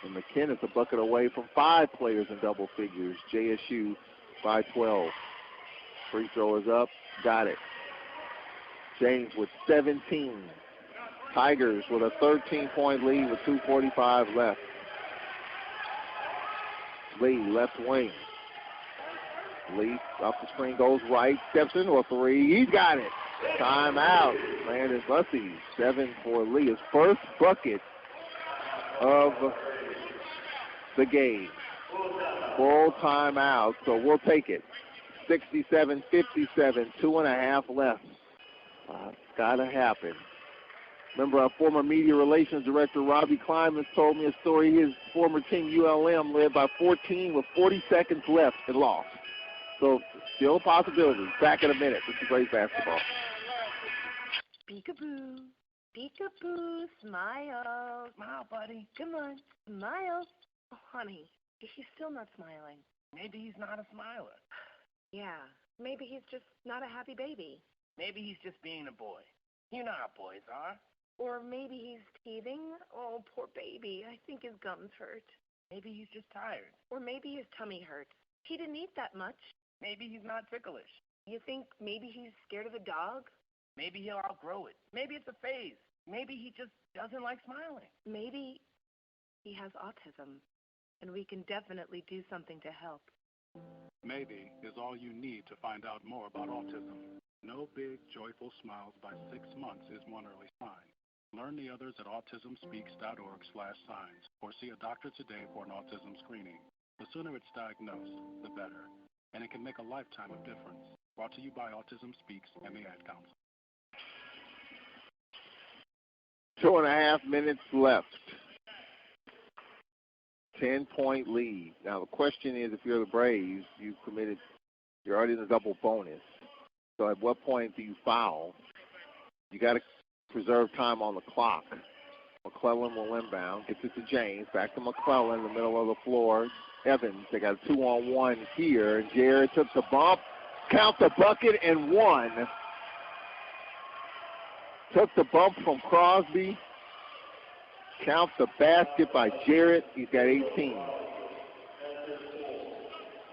And McKinnis a bucket away from 5 players in double figures. JSU by 12. Free throw is up. Got it. James with 17. Tigers with a 13-point lead with 2:45 left. Lee, left wing. Lee off the screen, goes right, steps into a 3. He's got it. Timeout. Landon Bussey, 7 for Lee. His first bucket of the game. Full timeout, so we'll take it. 67-57, 2.5 left. Gotta happen. Remember, our former media relations director, Robbie Kleinman, told me a story. His former team, ULM, led by 14 with 40 seconds left and lost. So, still a possibility. Back in a minute. This is great basketball. Peekaboo. Peekaboo. Smile. Smile, buddy. Come on. Smile. Oh, honey, he's still not smiling. Maybe he's not a smiler. Yeah. Maybe he's just not a happy baby. Maybe he's just being a boy. You know how boys are. Or maybe he's teething. Oh, poor baby. I think his gums hurt. Maybe he's just tired. Or maybe his tummy hurts. He didn't eat that much. Maybe he's not ticklish. You think maybe he's scared of the dog? Maybe he'll outgrow it. Maybe it's a phase. Maybe he just doesn't like smiling. Maybe he has autism, and we can definitely do something to help. Maybe is all you need to find out more about autism. No big, joyful smiles by 6 months is one early sign. Learn the others at autismspeaks.org/signs or see a doctor today for an autism screening. The sooner it's diagnosed, the better. And it can make a lifetime of difference. Brought to you by Autism Speaks and the Ad Council. 2.5 minutes left. 10-point lead. Now, the question is, if you're the Braves, you're already in the double bonus. So at what point do you foul? You got to preserve time on the clock. McClellan will inbound, gets it to James, back to McClellan in the middle of the floor. Evans, they got a 2-on-1 here. Jared took the bump, count the bucket, and 1. Took the bump from Crosby. Count the basket by Jarrett. He's got 18.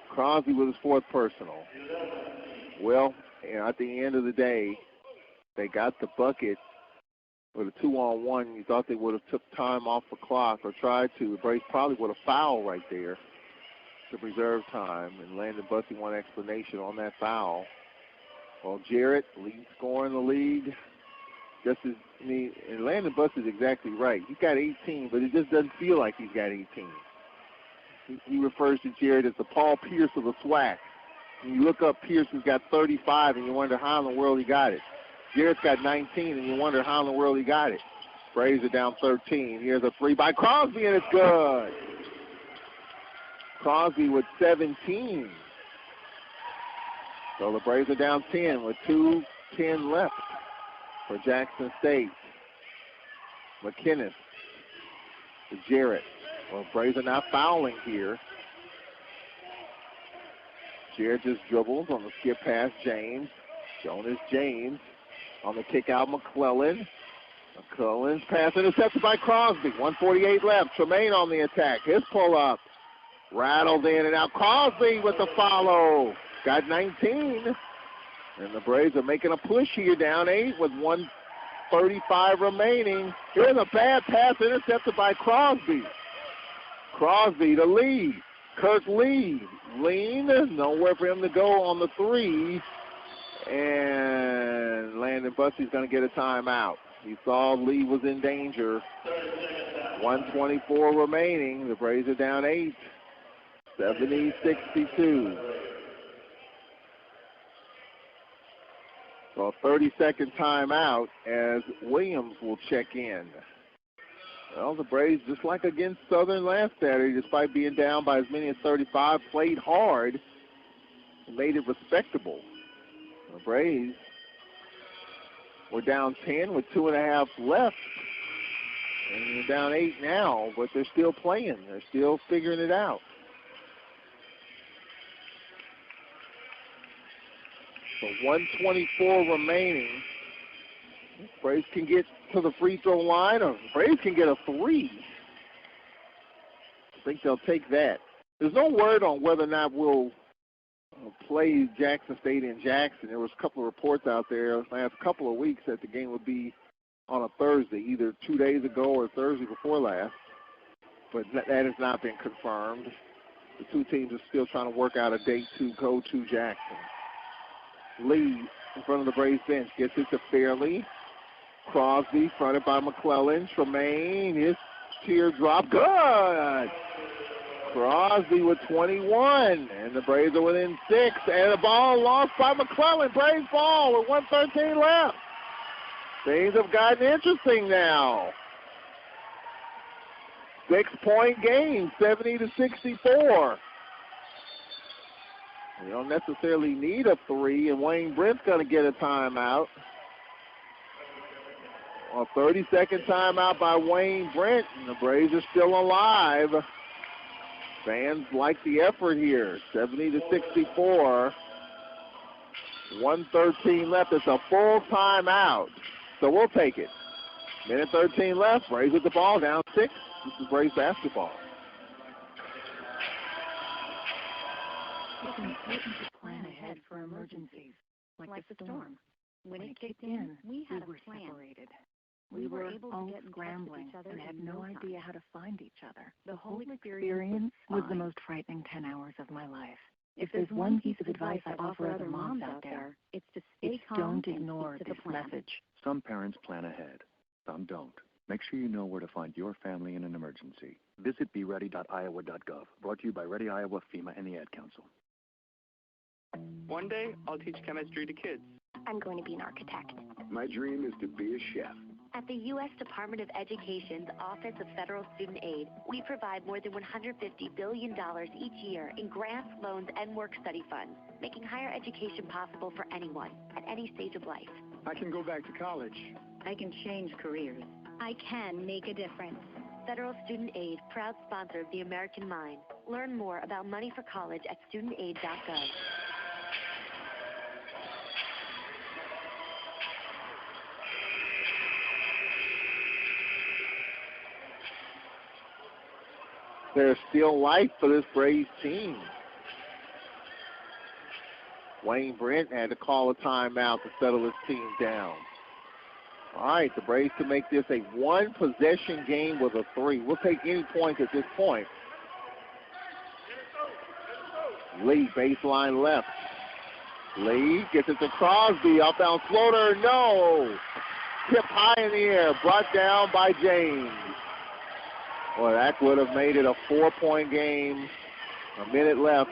Crosby with his 4th personal. Well, at the end of the day, they got the bucket with a 2-on-1. You thought they would have took time off the clock or tried to. The Braves probably would have fouled right there to preserve time. And Landon Bussey one explanation on that foul. Well, Jarrett, lead scorer in the league. And Landon Bussey's exactly right. He's got 18, but it just doesn't feel like he's got 18. He refers to Jared as the Paul Pierce of the SWAC. When you look up, Pierce has got 35, and you wonder how in the world he got it. Jarrett's got 19, and you wonder how in the world he got it. Braves are down 13. Here's a three by Crosby, and it's good. Crosby with 17. So the Braves are down 10 with 2:10 left for Jackson State. McKinnis to Jarrett. Well, Braves are not fouling here. Jarrett just dribbles on the skip pass, James. Jonas James on the kick out, McClellan. McClellan's pass intercepted by Crosby. 1:48 left. Tremaine on the attack. His pull-up. Rattled in and out. Crosby with the follow. Got 19. And the Braves are making a push here, down 8 with 1:35 remaining. Here's a bad pass intercepted by Crosby. Crosby to Lee. Kirk Lee. Lean. Nowhere for him to go on the 3. And Landon Bussey's going to get a timeout. He saw Lee was in danger. 1:24 remaining. The Braves are down 8. 70-62. So a 30-second timeout as Williams will check in. Well, the Braves, just like against Southern last Saturday, despite being down by as many as 35, played hard and made it respectable. The Braves were down 10 with 2.5 left. And they're down 8 now, but they're still playing. They're still figuring it out. So 1:24 remaining. Braves can get to the free throw line, or Braves can get a 3. I think they'll take that. There's no word on whether or not we'll play Jackson State in Jackson. There was a couple of reports out there the last couple of weeks that the game would be on a Thursday, either 2 days ago or Thursday before last. But that has not been confirmed. The two teams are still trying to work out a date to go to Jackson. Lee in front of the Braves bench gets it to Fairley. Crosby fronted by McClellan. Tremaine, his teardrop, good! Crosby with 21, and the Braves are within 6, and the ball lost by McClellan. Braves ball with 1:13 left. Things have gotten interesting now. 6-point game, 70-64. You don't necessarily need a 3, and Wayne Brent's going to get a timeout. A 30-second timeout by Wayne Brent, and the Braves are still alive. Fans like the effort here. 70-64. 1:13 left. It's a full timeout, so we'll take it. Minute 13 left. Braves with the ball, down 6. This is Braves basketball. It's important to plan ahead for emergencies, like the storm. When it kicked in, we were separated. We were able to get scrambling and had no idea how to find each other. The whole experience was the most frightening 10 hours of my life. If there's one piece of advice I offer other moms out there, it's to stay calm and ignore this message. Some parents plan ahead, some don't. Make sure you know where to find your family in an emergency. Visit beready.iowa.gov. Brought to you by Ready Iowa, FEMA, and the Ad Council. One day, I'll teach chemistry to kids. I'm going to be an architect. My dream is to be a chef. At the U.S. Department of Education's Office of Federal Student Aid, we provide more than $150 billion each year in grants, loans, and work-study funds, making higher education possible for anyone at any stage of life. I can go back to college. I can change careers. I can make a difference. Federal Student Aid, proud sponsor of the American Mind. Learn more about money for college at studentaid.gov. There's still life for this Braves team. Wayne Brent had to call a timeout to settle his team down. All right, the Braves can make this a one-possession game with a 3. We'll take any points at this point. Lee, baseline left. Lee gets it to Crosby. Outbound floater, no. Tipped high in the air, brought down by James. Well, that would have made it a 4-point game. A minute left.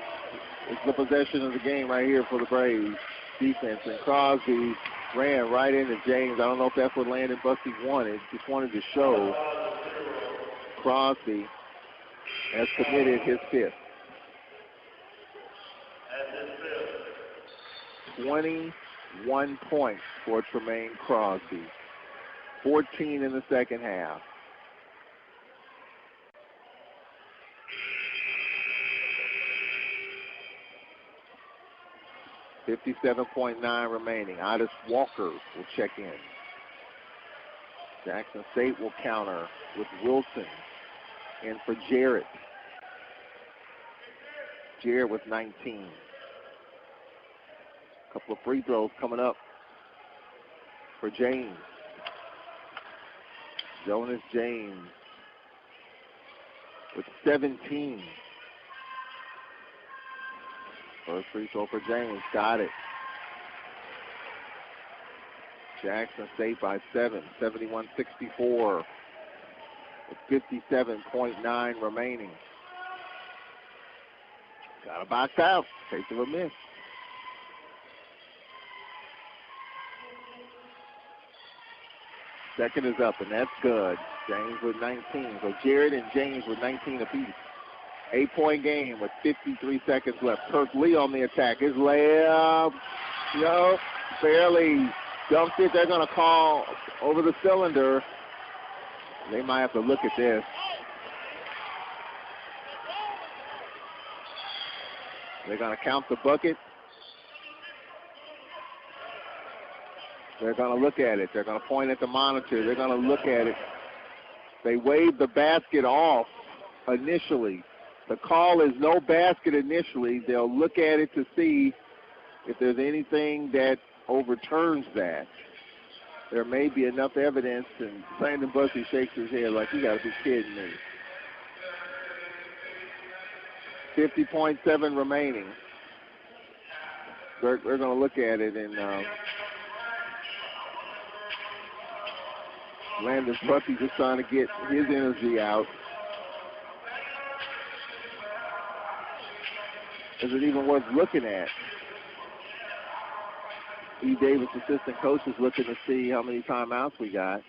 It's the possession of the game right here for the Braves defense. And Crosby ran right into James. I don't know if that's what Landon Bussey wanted. Just wanted to show Crosby has committed his fifth. 21 points for Tremaine Crosby. 14 in the second half. $57.9 remaining. Otis Walker will check in. Jackson State will counter with Wilson in for Jarrett. Jarrett with 19. Couple of free throws coming up for James. Jonas James with 17. First free throw for James. Got it. Jackson State by 7, 71-64 with 57.9 remaining. Got to box out. Case of a miss. Second is up, and that's good. James with 19. So Jared and James with 19 apiece. 8-point game with 53 seconds left. Kirk Lee on the attack. His layup, barely dumped it. They're going to call over the cylinder. They might have to look at this. They're going to count the bucket. They're going to look at it. They're going to point at the monitor. They're going to look at it. They waved the basket off initially. The call is no basket initially. They'll look at it to see if there's anything that overturns that. There may be enough evidence, and Landon Bussey shakes his head like, you got to be kidding me. 50.7 remaining. We're going to look at it, and Landon Bussey just trying to get his energy out. Is it even worth looking at? E. Davis, assistant coach, is looking to see how many timeouts we got.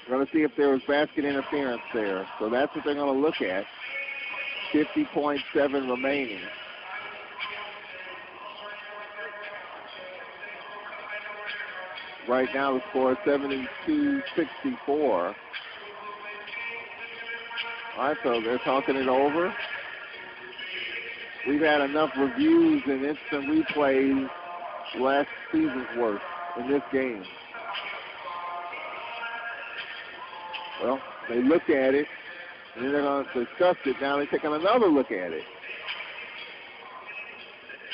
We're going to see if there was basket interference there. So that's what they're going to look at. 50.7 remaining. Right now the score is 72-64. All right, so they're talking it over. We've had enough reviews and instant replays last season's worth in this game. Well, they looked at it, and then they're going to discuss it. Now they're taking another look at it.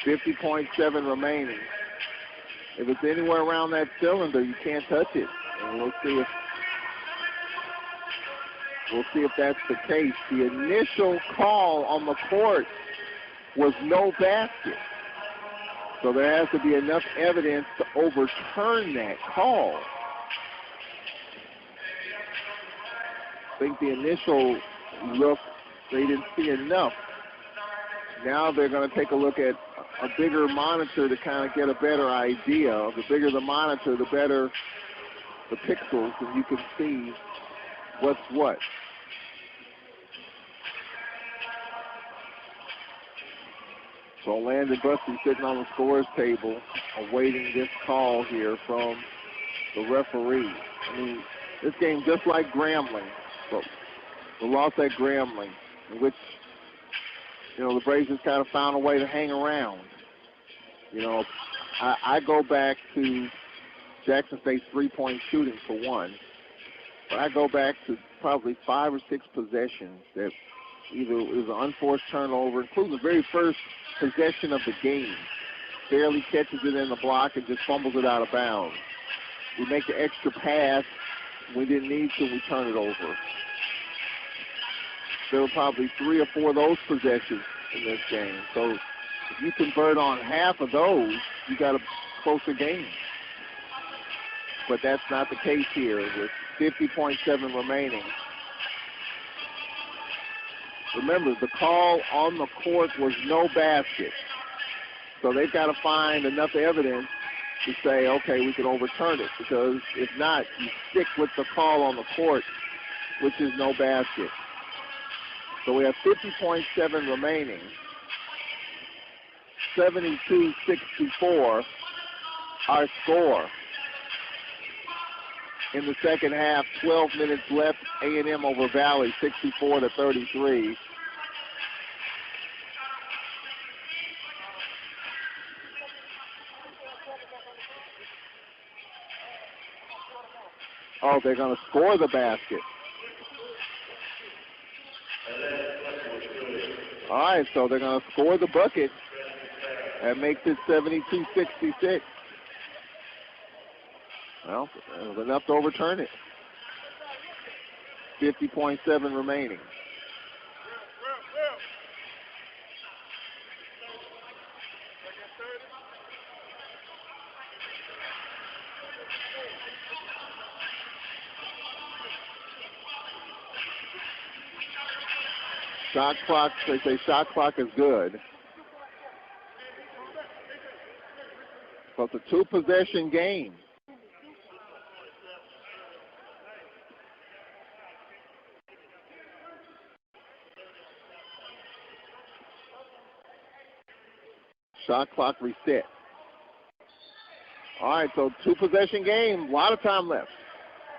50.7 remaining. If it's anywhere around that cylinder, you can't touch it. And we'll see if that's the case. The initial call on the court was no basket. So there has to be enough evidence to overturn that call. I think the initial look, they didn't see enough. Now they're going to take a look at a bigger monitor to kind of get a better idea. The bigger the monitor, the better the pixels, and you can see what's what. So Landon Bussey sitting on the scores table awaiting this call here from the referee. I mean, this game, just like Grambling, so the loss at Grambling, in which, the Braves just kind of found a way to hang around. I go back to Jackson State's three-point shooting for one, but I go back to probably 5 or 6 possessions that either it was an unforced turnover, including the very first possession of the game. Barely catches it in the block and just fumbles it out of bounds. We make the extra pass. We didn't need to. We turn it over. There were probably 3 or 4 of those possessions in this game. So if you convert on half of those, you got a closer game. But that's not the case here with 50.7 remaining. Remember, the call on the court was no basket. So they've got to find enough evidence to say, okay, we can overturn it, because if not, you stick with the call on the court, which is no basket. So we have 50.7 remaining. 72-64, our score. In the second half, 12 minutes left, A&M over Valley, 64-33. Oh, they're going to score the basket. All right, so they're going to score the bucket. That makes it 72-66. Well, it was enough to overturn it. 50.7 remaining. Shot clock, they say shot clock is good. So it's a two-possession game. Shot clock reset. All right, so two-possession game. A lot of time left.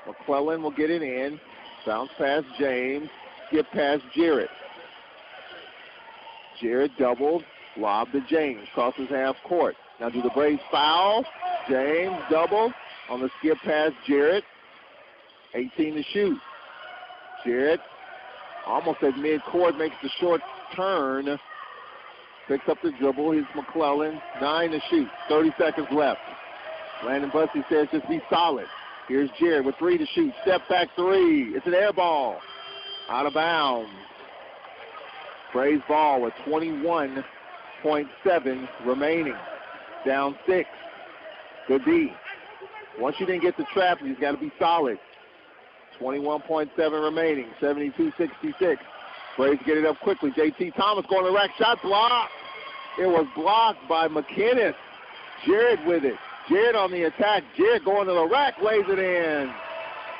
McClellan will get it in. Bounce past James. Skip past Jarrett. Jarrett doubled. Lob to James. Crosses half court. Now do the Braves foul? James doubled on the skip past Jarrett. 18 to shoot. Jarrett almost at midcourt, makes the short turn. Picks up the dribble. Here's McClellan. 9 to shoot. 30 seconds left. Landon Bussey says just be solid. Here's Jarrett with 3 to shoot. Step back 3. It's an air ball. Out of bounds. Braves ball with 21.7 remaining. Down 6. Good D. Once you didn't get the trap, you've got to be solid. 21.7 remaining. 72-66. Braves get it up quickly. J.T. Thomas going to the rack. Shot blocked. It was blocked by McInnes. Jarrett with it. Jarrett on the attack. Jarrett going to the rack. Lays it in.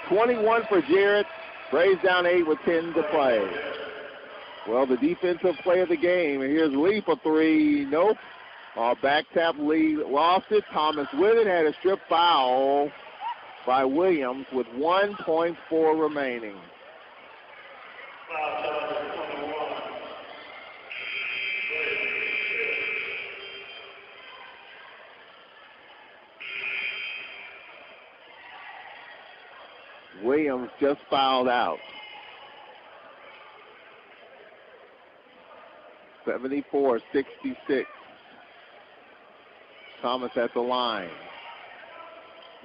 21 for Jarrett. Braves down 8 with 10 to play. Well, the defensive play of the game. And here's Lee for 3. Nope. Back tap Lee. Lost it. Thomas with it. Had a strip foul by Williams with 1.4 remaining. Williams just fouled out. 74-66. Thomas at the line.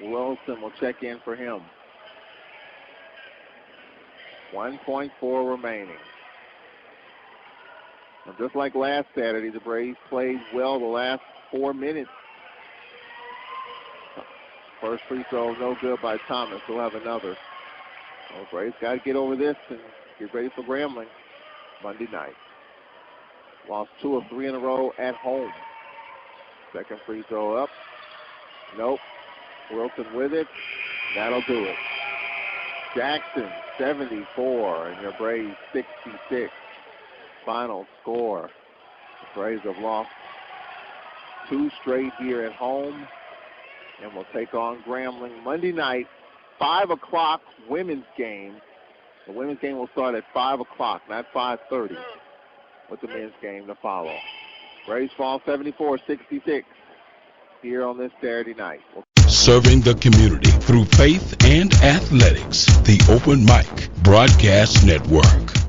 Wilson will check in for him. 1.4 remaining. And just like last Saturday, the Braves played well the last 4 minutes. First free throw, no good by Thomas. We'll have another. Well, Braves got to get over this and get ready for Grambling Monday night. Lost 2 of 3 in a row at home. Second free throw up. Nope. Wilson with it. That'll do it. Jackson, 74, and your Braves 66. Final score. The Braves have lost 2 straight here at home, and will take on Grambling Monday night, 5 o'clock women's game. The women's game will start at 5 o'clock, not 5:30, with the men's game to follow. Braves fall 74-66 here on this Saturday night. Serving the community through faith and athletics. The Open Mic Broadcast Network.